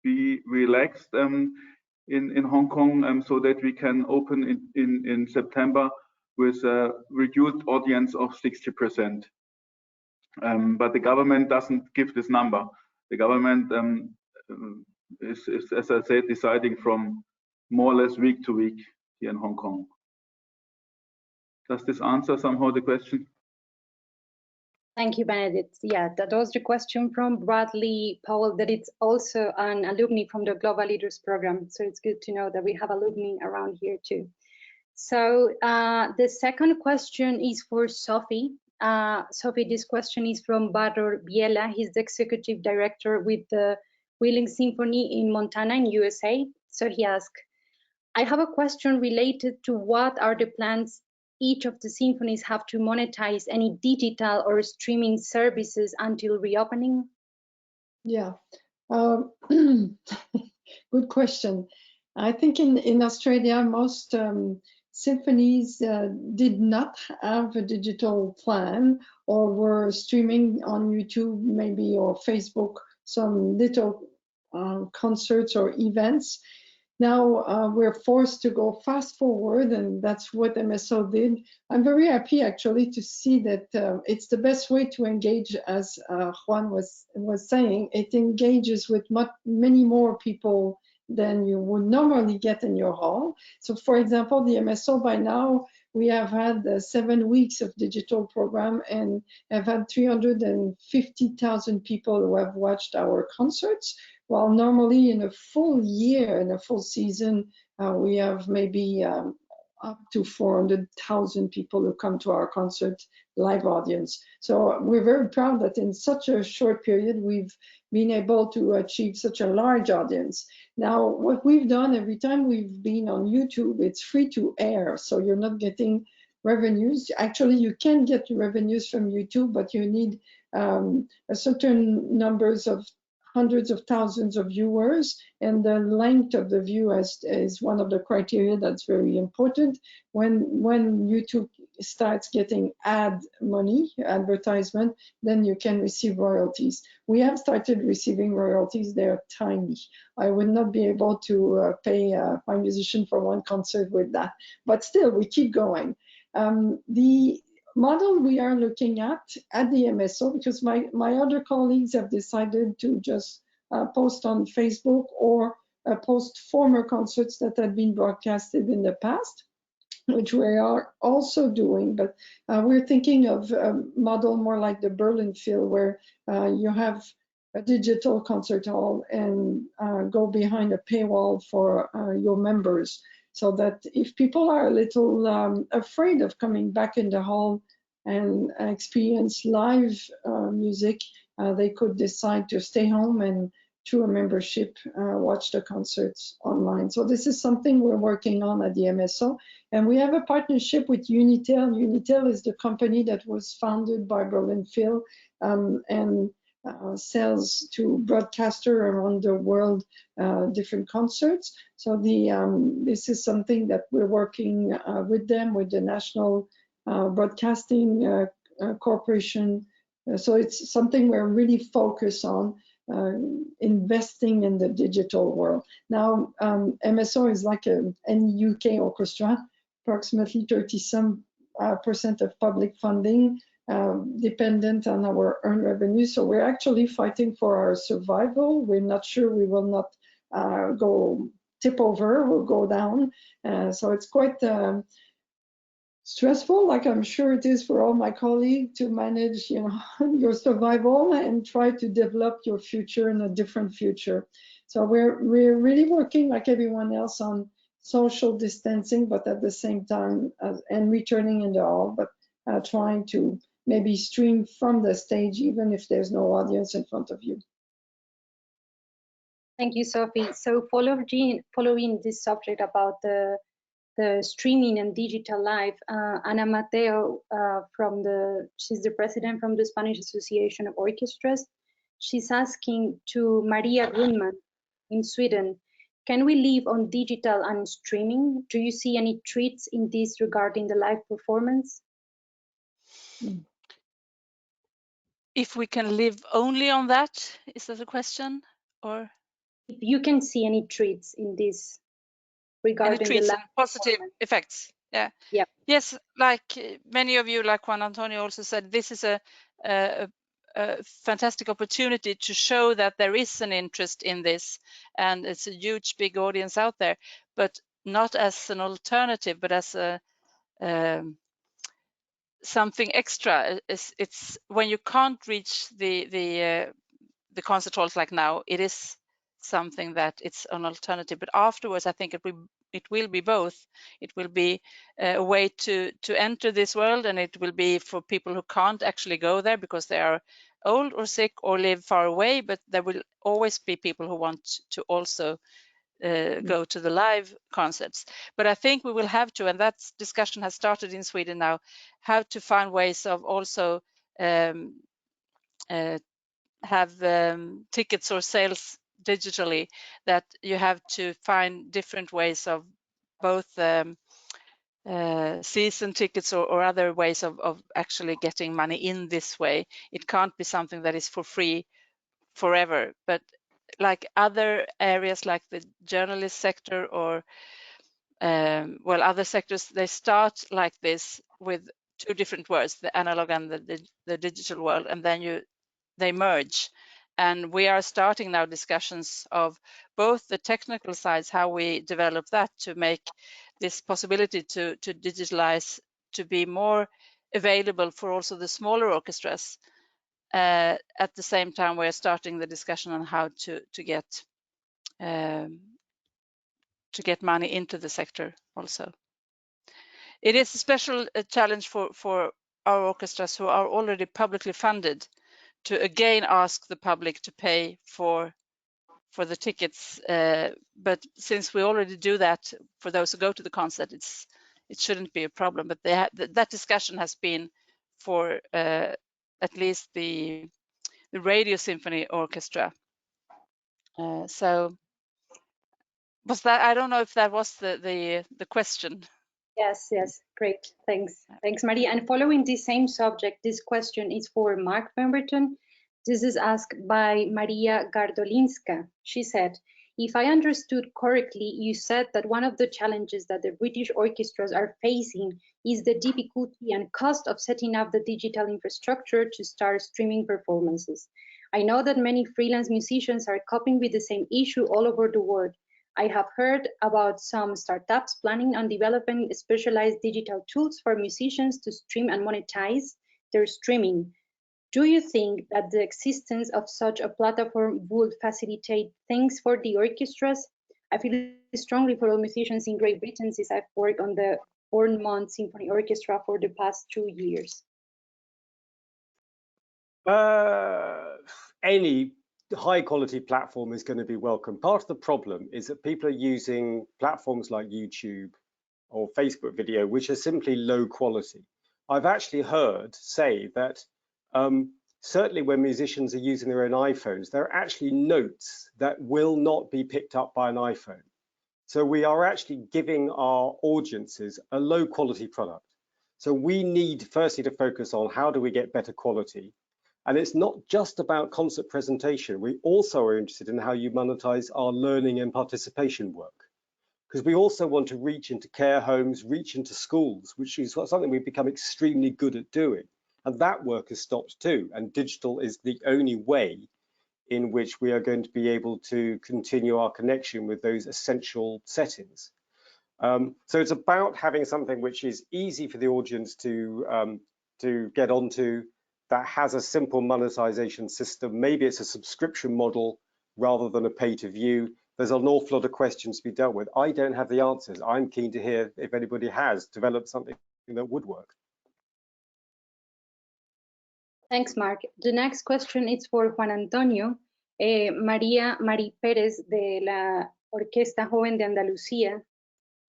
be relaxed in Hong Kong, so that we can open in September with a reduced audience of 60%. But the government doesn't give this number. The government is, as I said, deciding from more or less week to week here in Hong Kong. Does this answer somehow the question? Thank you, Benedikt. Yeah, that was the question from Bradley Powell, that it's also an alumni from the Global Leaders Program. So it's good to know that we have alumni around here too. So the second question is for Sophie. Sophie, this question is from Barro Biela. He's the executive director with the Wheeling Symphony in Montana in USA. So he asked, I have a question related to what are the plans each of the symphonies have to monetize any digital or streaming services until reopening? Yeah, good question. I think in Australia, most symphonies did not have a digital plan, or were streaming on YouTube maybe, or Facebook, some little concerts or events. Now we're forced to go fast forward, and that's what MSO did. I'm very happy actually to see that it's the best way to engage, as Juan was saying. It engages with many more people than you would normally get in your hall. So for example, the MSO, by now, we have had 7 weeks of digital program and have had 350,000 people who have watched our concerts. While normally in a full year, in a full season, we have maybe up to 400,000 people who come to our concert live audience. So we're very proud that in such a short period, we've been able to achieve such a large audience. Now, what we've done, every time we've been on YouTube, it's free to air, so you're not getting revenues. Actually, you can get revenues from YouTube, but you need a certain numbers of hundreds of thousands of viewers, and the length of the view is one of the criteria that's very important. When YouTube starts getting ad money, advertisement, then you can receive royalties. We have started receiving royalties. They're tiny. I would not be able to pay my musician for one concert with that, but still we keep going. The model we are looking at the MSO, because my other colleagues have decided to just post on Facebook or post former concerts that had been broadcasted in the past, which we are also doing, but we're thinking of a model more like the Berlin Phil, where you have a digital concert hall and go behind a paywall for your members, so that if people are a little afraid of coming back in the hall and experience live music, they could decide to stay home and through a membership watch the concerts online. So this is something we're working on at the MSO, and we have a partnership with Unitel. Unitel is the company that was founded by Berlin Phil and sells to broadcasters around the world different concerts. So this is something that we're working with them, with the National Broadcasting Corporation. So it's something we're really focused on, investing in the digital world. Now, MSO is like any UK orchestra, approximately 30% of public funding, dependent on our earned revenue. So we're actually fighting for our survival. We're not sure we will not go tip over, we'll go down. So it's quite stressful, like I'm sure it is for all my colleagues, to manage, your survival and try to develop your future in a different future. So we're really working like everyone else on social distancing, but at the same time, and returning in the hall, but trying to maybe stream from the stage, even if there's no audience in front of you. Thank you, Sophie. So following this subject about the streaming and digital life, Ana Mateo, she's the president from the Spanish Association of Orchestras. She's asking to Maria Grundtman in Sweden, can we live on digital and streaming? Do you see any threats in this regarding the live performance? If we can live only on that, is that a question? Or if you can see any threats in this regarding any the live positive effects? Yeah. Yes, like many of you, like Juan Antonio also said, this is a fantastic opportunity to show that there is an interest in this, and it's a huge big audience out there, but not as an alternative, but as a something extra. It's when you can't reach the concert halls like now, it is something that it's an alternative, but afterwards I think it will be both. It will be a way to enter this world, and it will be for people who can't actually go there because they are old or sick or live far away, but there will always be people who want to also go to the live concerts. But I think we will have to, and that discussion has started in Sweden now, how to find ways of also have tickets or sales digitally, that you have to find different ways of both season tickets or other ways of actually getting money in this way. It can't be something that is for free forever, but like other areas like the journalist sector or other sectors, they start like this with two different worlds, the analog and the digital world, and then they merge. And we are starting now discussions of both the technical sides, how we develop that to make this possibility to digitalize to be more available for also the smaller orchestras. At the same time, we're starting the discussion on how to get money into the sector also. It is a special challenge for our orchestras who are already publicly funded to again ask the public to pay for the tickets, but since we already do that for those who go to the concert, it shouldn't be a problem. But that discussion has been for at least the Radio Symphony Orchestra. So was that, I don't know if that was the question. Yes, great, thanks. Thanks, Maria. And following the same subject, this question is for Mark Pemberton. This is asked by Maria Gardolinska. She said, if I understood correctly, you said that one of the challenges that the British orchestras are facing is the difficulty and cost of setting up the digital infrastructure to start streaming performances. I know that many freelance musicians are coping with the same issue all over the world. I have heard about some startups planning on developing specialized digital tools for musicians to stream and monetize their streaming. Do you think that the existence of such a platform would facilitate things for the orchestras? I feel strongly for all musicians in Great Britain since I've worked on the Bournemouth Symphony Orchestra for the past 2 years. Any high quality platform is going to be welcome. Part of the problem is that people are using platforms like YouTube or Facebook video, which are simply low quality. I've actually heard say that certainly when musicians are using their own iPhones, there are actually notes that will not be picked up by an iPhone. So we are actually giving our audiences a low quality product. So we need firstly to focus on how do we get better quality. And it's not just about concert presentation. We also are interested in how you monetize our learning and participation work. Because we also want to reach into care homes, reach into schools, which is something we've become extremely good at doing. And that work has stopped too. And digital is the only way in which we are going to be able to continue our connection with those essential settings. So it's about having something which is easy for the audience to get onto, that has a simple monetization system. Maybe it's a subscription model rather than a pay to view. There's an awful lot of questions to be dealt with. I don't have the answers. I'm keen to hear if anybody has developed something that would work. Thanks, Mark. The next question is for Juan Antonio. María Mari Pérez de la Orquesta Joven de Andalucía.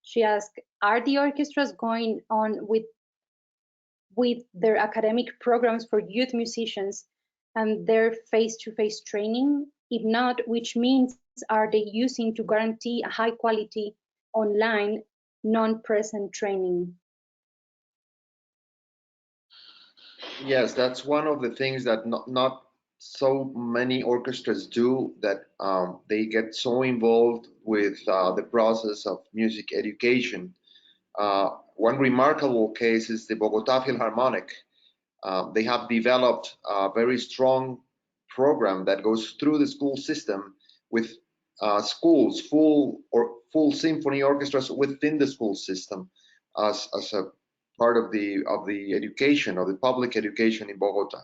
She asked, are the orchestras going on with their academic programs for youth musicians and their face-to-face training? If not, which means are they using to guarantee a high quality online, non-present training? Yes, that's one of the things that not so many orchestras do, that they get so involved with the process of music education. One remarkable case is the Bogota Philharmonic. They have developed a very strong program that goes through the school system with schools, full symphony orchestras within the school system as a part of the education, of the public education in Bogota.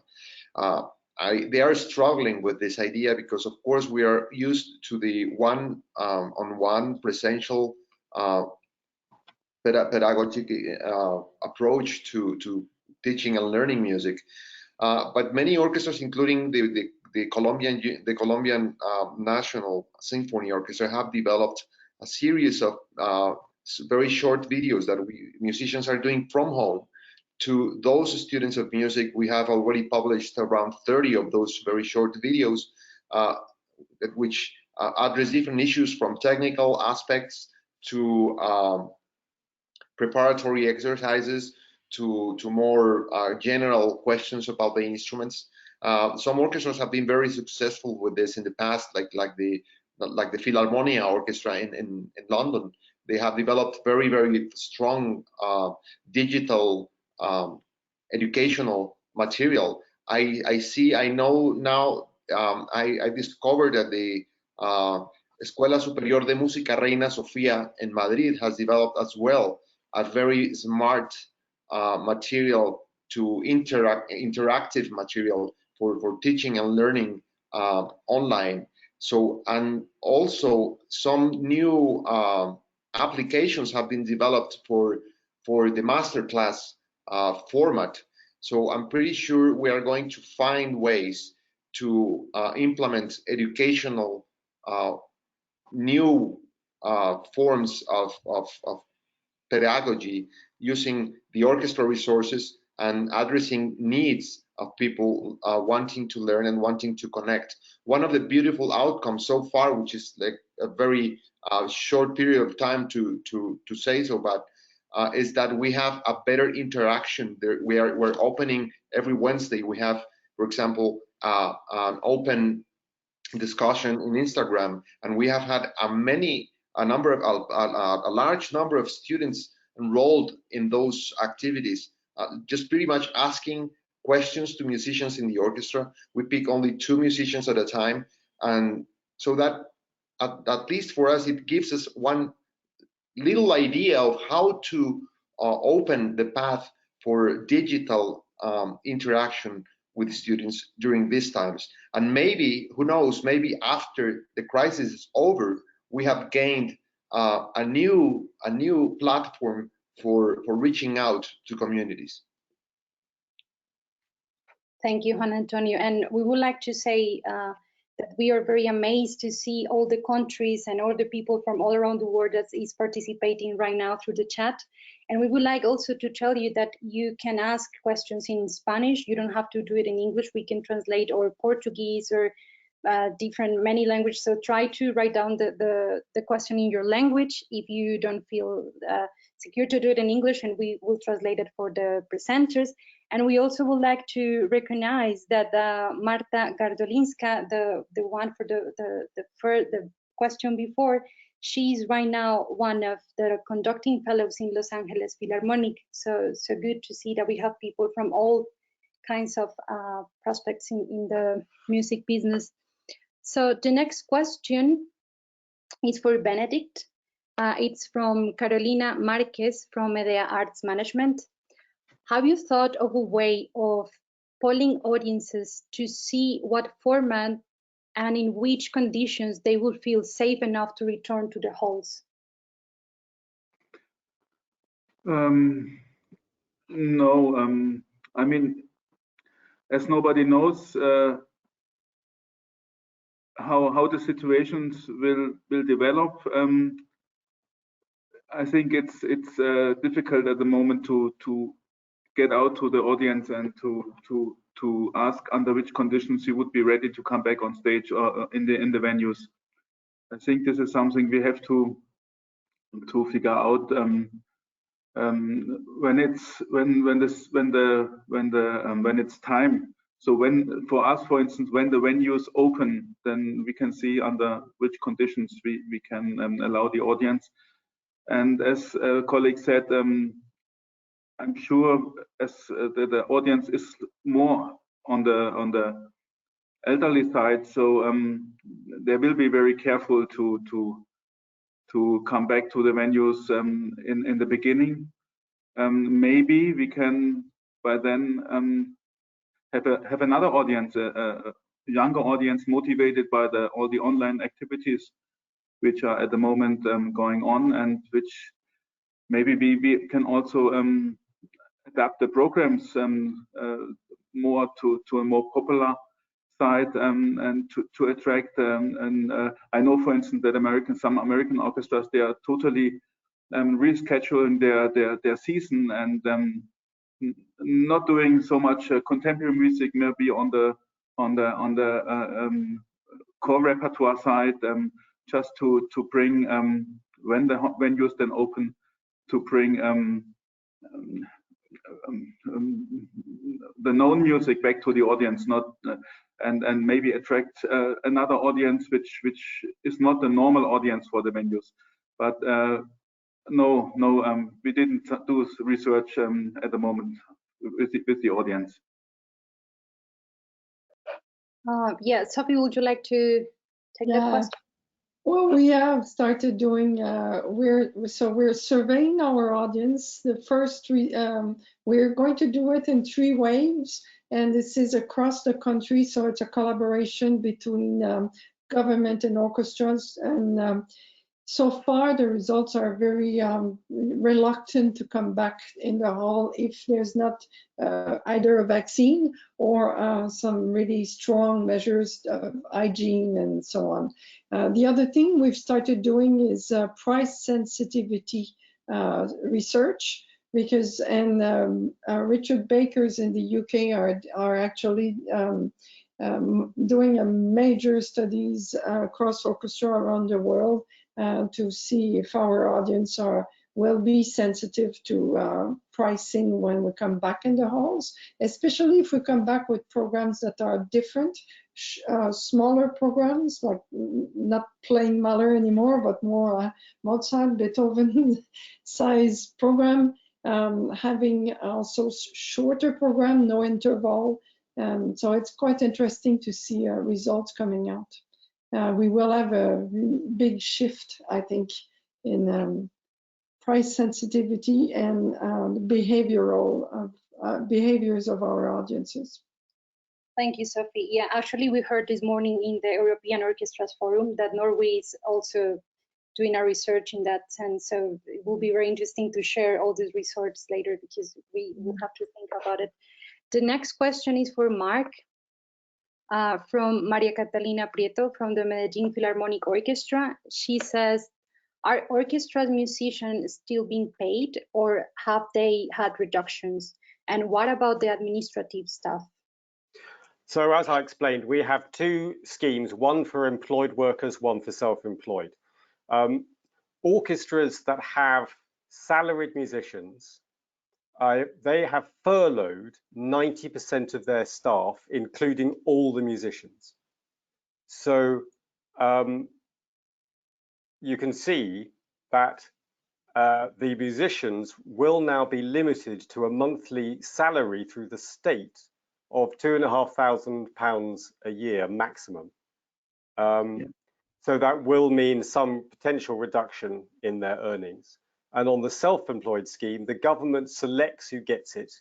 They are struggling with this idea because, of course, we are used to the one-on-one presential pedagogic approach to teaching and learning music. But many orchestras, including the Colombian National Symphony Orchestra, have developed a series of very short videos that musicians are doing from home to those students of music. We have already published around 30 of those very short videos, which address different issues from technical aspects to preparatory exercises to more general questions about the instruments. Some orchestras have been very successful with this in the past, like the Philharmonia Orchestra in London. They have developed very, very strong digital educational material. I know now, I discovered that the Escuela Superior de Música Reina Sofía in Madrid has developed as well a very smart material to interactive material for teaching and learning online. So, and also some new applications have been developed for the masterclass format. So I'm pretty sure we are going to find ways to implement educational new forms of pedagogy using the orchestra resources and addressing needs of people wanting to learn and wanting to connect. One of the beautiful outcomes so far, which is like a very short period of time to say so, but is that we have a better interaction. We're opening every Wednesday. We have, for example, an open discussion in Instagram, and we have had a large number of students enrolled in those activities, just pretty much asking questions to musicians in the orchestra. We pick only 2 musicians at a time, and so that at least for us, it gives us one little idea of how to open the path for digital interaction with students during these times. And maybe, who knows, maybe after the crisis is over, we have gained a new platform for reaching out to communities. Thank you, Juan Antonio. And we would like to say that we are very amazed to see all the countries and all the people from all around the world that is participating right now through the chat. And we would like also to tell you that you can ask questions in Spanish. You don't have to do it in English. We can translate, or Portuguese, or many languages. So try to write down the question in your language if you don't feel secure to do it in English, and we will translate it for the presenters. And we also would like to recognize that Marta Gardolinska, the one for the question before, she's right now one of the conducting fellows in Los Angeles Philharmonic. So good to see that we have people from all kinds of prospects in the music business. So the next question is for Benedikt. It's from Carolina Marquez from Medea Arts Management. Have you thought of a way of polling audiences to see what format and in which conditions they will feel safe enough to return to the halls? No, I mean, as nobody knows how the situations will develop, I think it's difficult at the moment to get out to the audience and to ask under which conditions you would be ready to come back on stage or in the venues. I think this is something we have to figure out when it's time. So when, for us, for instance, when the venues open, then we can see under which conditions we can allow the audience. And as a colleague said, I'm sure as the audience is more on the elderly side, so they will be very careful to come back to the venues in the beginning. Maybe we can by then have another audience, a younger audience, motivated by all the online activities which are at the moment going on, and which maybe we can also adapt the programs more to a more popular side and to attract. I know, for instance, that some American orchestras, they are totally rescheduling their season and not doing so much contemporary music, maybe on the core repertoire side, just to bring when the venues then open, to bring the known music back to the audience, not and maybe attract another audience which is not the normal audience for the venues. But no, we didn't do research at the moment with the audience. Yeah, Sophie, would you like to take the question? Well, we have started doing. We're surveying our audience. The first we're going to do it in 3 waves, and this is across the country. So it's a collaboration between government and orchestras. And so far, the results are very reluctant to come back in the hall if there's not either a vaccine or some really strong measures of hygiene and so on. The other thing we've started doing is price sensitivity research, because Richard Bakers in the UK are actually doing a major studies across orchestra around the world to see if our audience are will be sensitive to pricing when we come back in the halls, especially if we come back with programs that are different, smaller programs, like not playing Mahler anymore, but more Mozart, Beethoven size program, having also shorter program, no interval. So it's quite interesting to see results coming out. We will have a big shift, I think, in price sensitivity and behavioral behaviors of our audiences. Thank you, Sophie. Yeah, actually, we heard this morning in the European Orchestras Forum that Norway is also doing a research in that sense. So it will be very interesting to share all these results later, because we will have to think about it. The next question is for Mark, from Maria Catalina Prieto from the Medellin Philharmonic Orchestra. She says, are orchestra musicians still being paid, or have they had reductions? And what about the administrative staff? So as I explained, we have two schemes, one for employed workers, one for self-employed. Orchestras that have salaried musicians, they have furloughed 90% of their staff, including all the musicians. So you can see that the musicians will now be limited to a monthly salary through the state of £2,500 a year maximum. So that will mean some potential reduction in their earnings. And on the self-employed scheme, the government selects who gets it.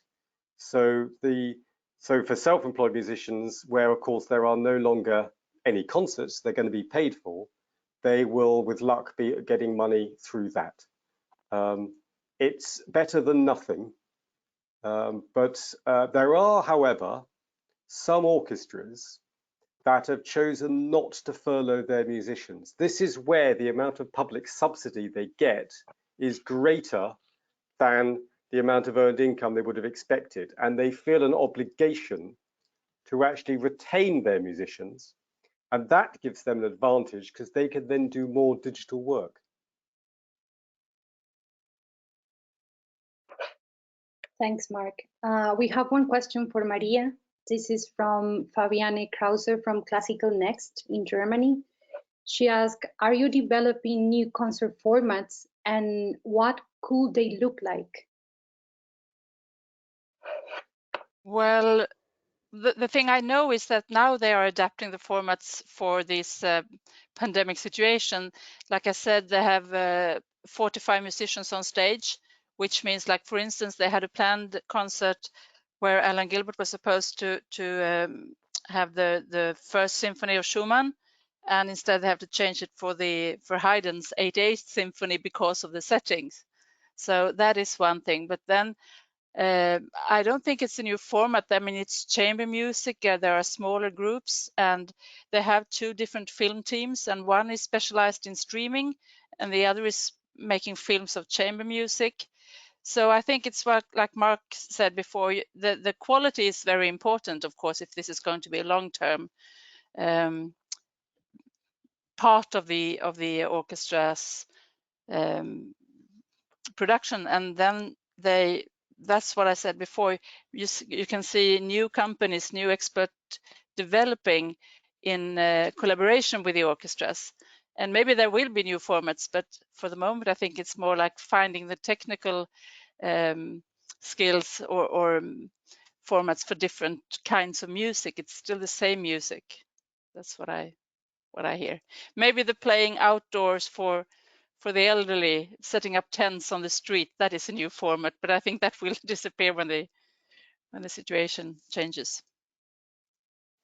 So for self-employed musicians, where of course there are no longer any concerts they're going to be paid for, they will, with luck, be getting money through that. It's better than nothing. But there are, however, some orchestras that have chosen not to furlough their musicians. This is where the amount of public subsidy they get is greater than the amount of earned income they would have expected, and they feel an obligation to actually retain their musicians, and that gives them an advantage because they can then do more digital work. Thanks, Mark. We have one question for Maria. This is from Fabiane Krause from Classical Next in Germany. She asked, are you developing new concert formats, and what could they look like? Well, the thing I know is that now they are adapting the formats for this pandemic situation. Like I said, they have 45 musicians on stage, which means, like, for instance, they had a planned concert where Alan Gilbert was supposed to have the first symphony of Schumann, and instead they have to change it for Haydn's 88th symphony because of the settings. So that is one thing. But then I don't think it's a new format. I mean, it's chamber music. There are smaller groups, and they have two different film teams, and one is specialized in streaming, and the other is making films of chamber music. So I think it's what, like Mark said before, the quality is very important, of course, if this is going to be a long-term part of the orchestra's production. And then that's what I said before, you can see new companies, new experts developing in collaboration with the orchestras. And maybe there will be new formats, but for the moment, I think it's more like finding the technical skills or formats for different kinds of music. It's still the same music. That's what I hear. Maybe the playing outdoors for the elderly, setting up tents on the street, that is a new format, but I think that will disappear when the situation changes.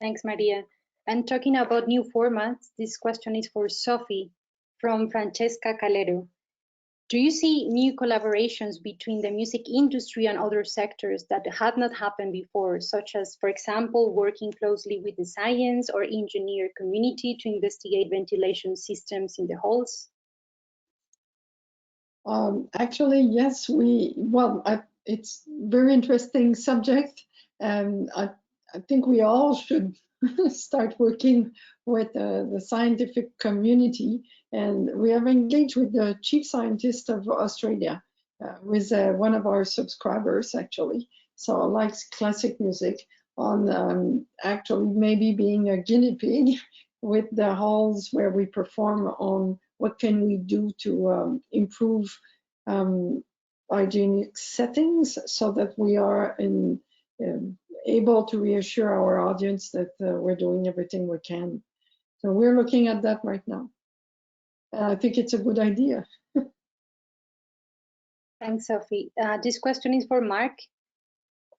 Thanks, Maria. And talking about new formats, this question is for Sophie from Francesca Calero. Do you see new collaborations between the music industry and other sectors that had not happened before, such as, for example, working closely with the science or engineer community to investigate ventilation systems in the halls? Actually, yes, it's very interesting subject, and I think we all should start working with the scientific community And we have engaged with the chief scientist of Australia, with one of our subscribers actually, so likes classic music, on actually maybe being a guinea pig with the halls where we perform, on what can we do to improve hygienic settings so that we are able to reassure our audience that we're doing everything we can. So we're looking at that right now. I think it's a good idea. Thanks, Sophie. This question is for Mark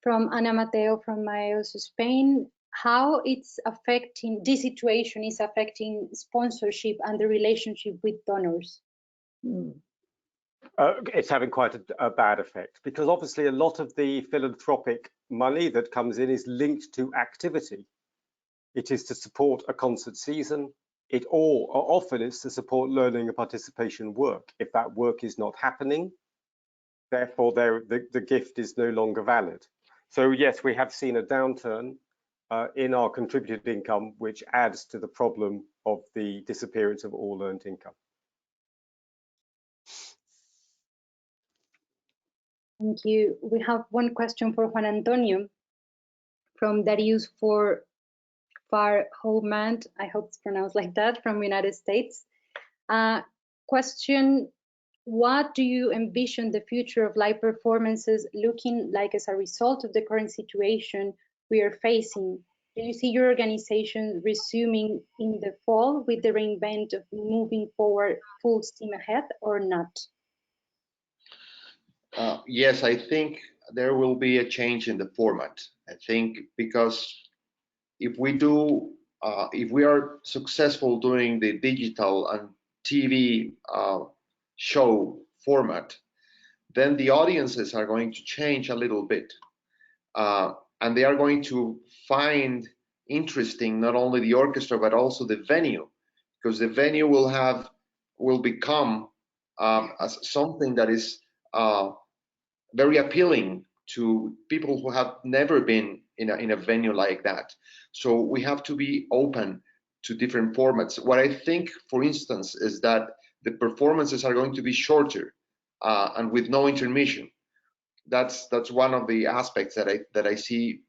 from Ana Mateo from Maeos, Spain. How it's affecting, this situation is affecting sponsorship and the relationship with donors? It's having quite a bad effect, because obviously a lot of the philanthropic money that comes in is linked to activity. It is to support a concert season. Often it's to support learning and participation work. If that work is not happening, therefore the gift is no longer valid. So yes, we have seen a downturn in our contributed income, which adds to the problem of the disappearance of all earned income. Thank you. We have one question for Juan Antonio from Darius Fohr Holmand, I hope it's pronounced like that, from United States. Question: what do you envision the future of live performances looking like as a result of the current situation we are facing? Do you see your organization resuming in the fall with the reinvent of moving forward full steam ahead or not? Yes, I think there will be a change in the format. I think because if we are successful doing the digital and TV show format, then the audiences are going to change a little bit, and they are going to find interesting not only the orchestra but also the venue, because the venue will become as something that is very appealing to people who have never been in a venue like that. So we have to be open to different formats. What I think, for instance, is that the performances are going to be shorter and with no intermission. That's one of the aspects that I see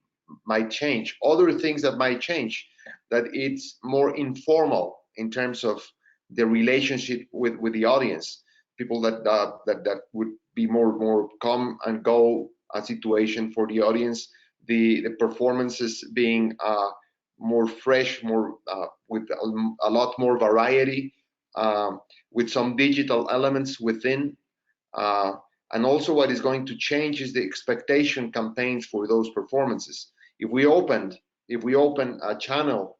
might change. Other things that might change, that it's more informal in terms of the relationship with the audience. People that would be more come and go a situation for the audience. The performances being more fresh, more with a lot more variety, with some digital elements within. And also what is going to change is the expectation campaigns for those performances. If we open a channel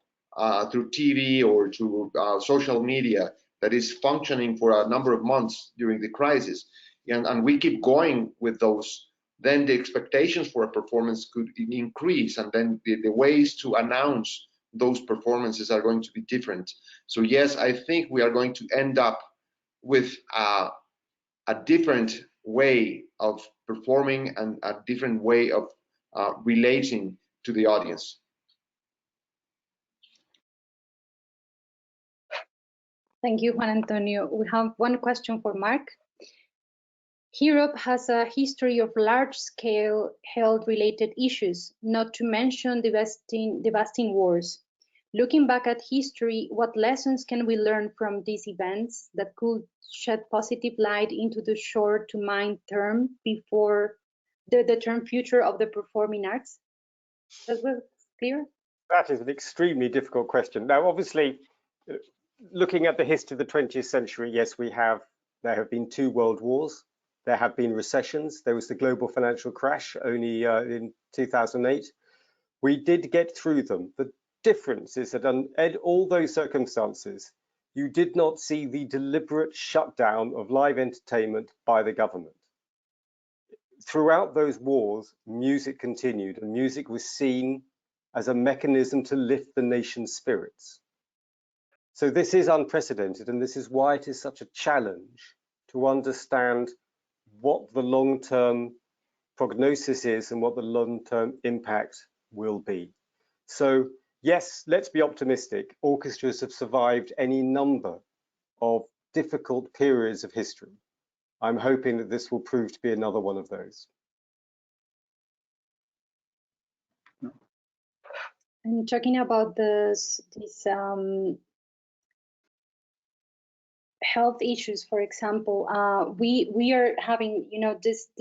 through TV or through social media that is functioning for a number of months during the crisis, and we keep going with those, then the expectations for a performance could increase, and then the ways to announce those performances are going to be different. So yes, I think we are going to end up with a different way of performing and a different way of relating to the audience. Thank you, Juan Antonio. We have one question for Mark. Europe has a history of large-scale health-related issues, not to mention devastating wars. Looking back at history, what lessons can we learn from these events that could shed positive light into the short to mid-term before the term future of the performing arts? That was clear? That is an extremely difficult question. Now, obviously, looking at the history of the 20th century, yes, there have been 2 world wars. There have been recessions. There was the global financial crash only in 2008. We did get through them. The difference is that in all those circumstances, you did not see the deliberate shutdown of live entertainment by the government. Throughout those wars, music continued, and music was seen as a mechanism to lift the nation's spirits. So this is unprecedented, and this is why it is such a challenge to understand what the long-term prognosis is and what the long-term impact will be. So yes, let's be optimistic. Orchestras have survived any number of difficult periods of history. I'm hoping that this will prove to be another one of those. And talking about these health issues, for example, we are having,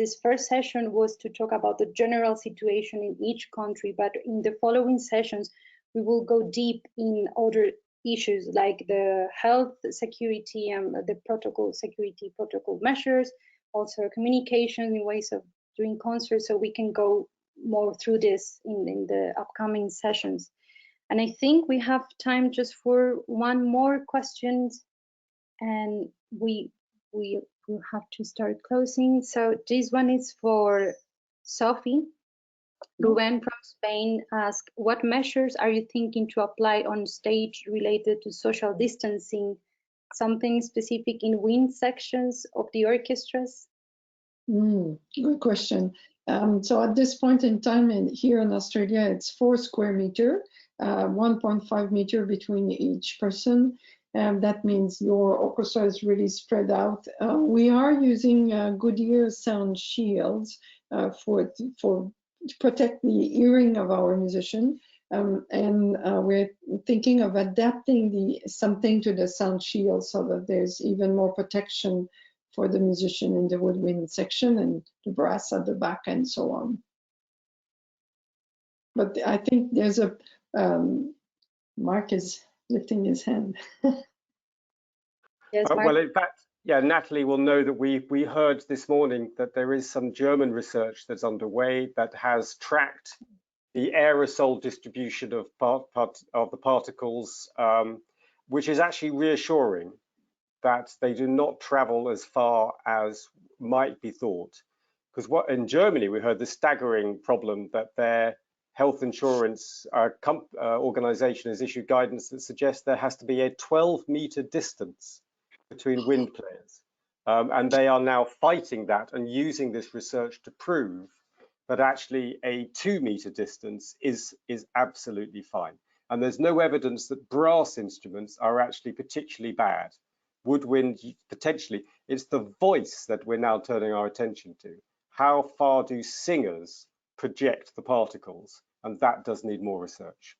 this first session was to talk about the general situation in each country, but in the following sessions, we will go deep in other issues like the health security and the security protocol measures, also communication in ways of doing concerts, so we can go more through this in the upcoming sessions. And I think we have time just for one more question, and we will have to start closing. So this one is for Sophie. Ruben from Spain asked, what measures are you thinking to apply on stage related to social distancing? Something specific in wind sections of the orchestras? Good question. So at this point in time, here in Australia, it's 4 square meters, 1.5 meters between each person. That means your orchestra is really spread out. We are using Goodyear sound shields to protect the hearing of our musician. And we're thinking of adapting something to the sound shield so that there's even more protection for the musician in the woodwind section and the brass at the back and so on. But I think there's a, Mark is lifting his hand. Yes, Mark. Well, in fact, yeah, Natalie will know that we heard this morning that there is some German research that's underway that has tracked the aerosol distribution of the particles, which is actually reassuring that they do not travel as far as might be thought. Because in Germany, we heard the staggering problem that their health insurance organization has issued guidance that suggests there has to be a 12-meter distance between wind players. And they are now fighting that and using this research to prove that actually a 2-meter distance is absolutely fine. And there's no evidence that brass instruments are actually particularly bad. Woodwind, potentially, it's the voice that we're now turning our attention to. How far do singers project the particles? And that does need more research.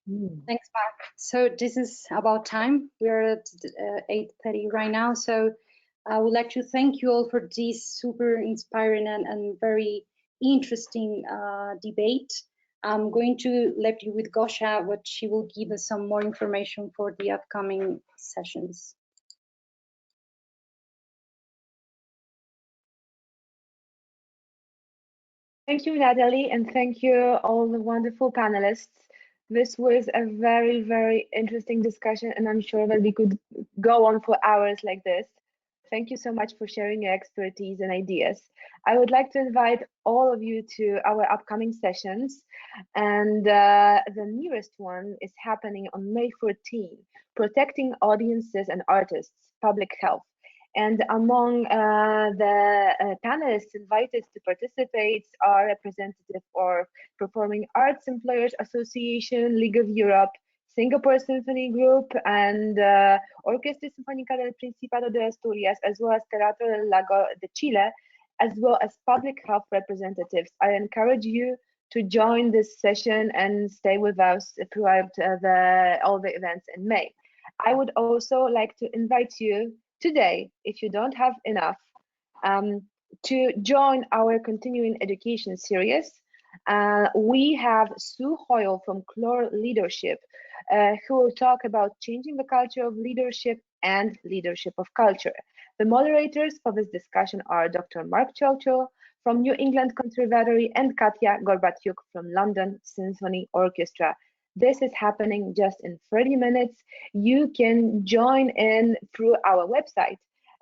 Thanks, Mark. So this is about time. We're at 8:30 right now. So I would like to thank you all for this super inspiring and very interesting debate. I'm going to leave you with Gosha, but she will give us some more information for the upcoming sessions. Thank you, Natalie, and thank you all the wonderful panelists. This was a very, very interesting discussion, and I'm sure that we could go on for hours like this. Thank you so much for sharing your expertise and ideas. I would like to invite all of you to our upcoming sessions, and the nearest one is happening on May 14, Protecting Audiences and Artists, Public Health. And among the panelists invited to participate are representatives of Performing Arts Employers Association, League of Europe, Singapore Symphony Group, and Orchestra Sinfónica del Principado de Asturias, as well as Teatro del Lago de Chile, as well as public health representatives. I encourage you to join this session and stay with us throughout all the events in May. I would also like to invite you today, if you don't have enough, to join our continuing education series. We have Sue Hoyle from CLOR Leadership, who will talk about changing the culture of leadership and leadership of culture. The moderators for this discussion are Dr. Mark Chowchow from New England Conservatory and Katya Gorbatyuk from London Symphony Orchestra. This is happening just in 30 minutes. You can join in through our website,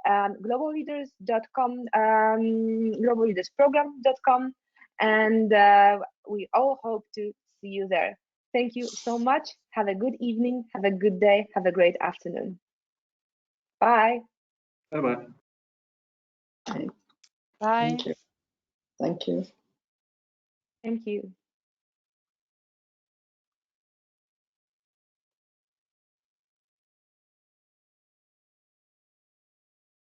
globalleaders.com, globalleadersprogram.com, and we all hope to see you there. Thank you so much. Have a good evening, have a good day, have a great afternoon. Bye. Bye-bye. Bye. Thank you. Thank you. Thank you.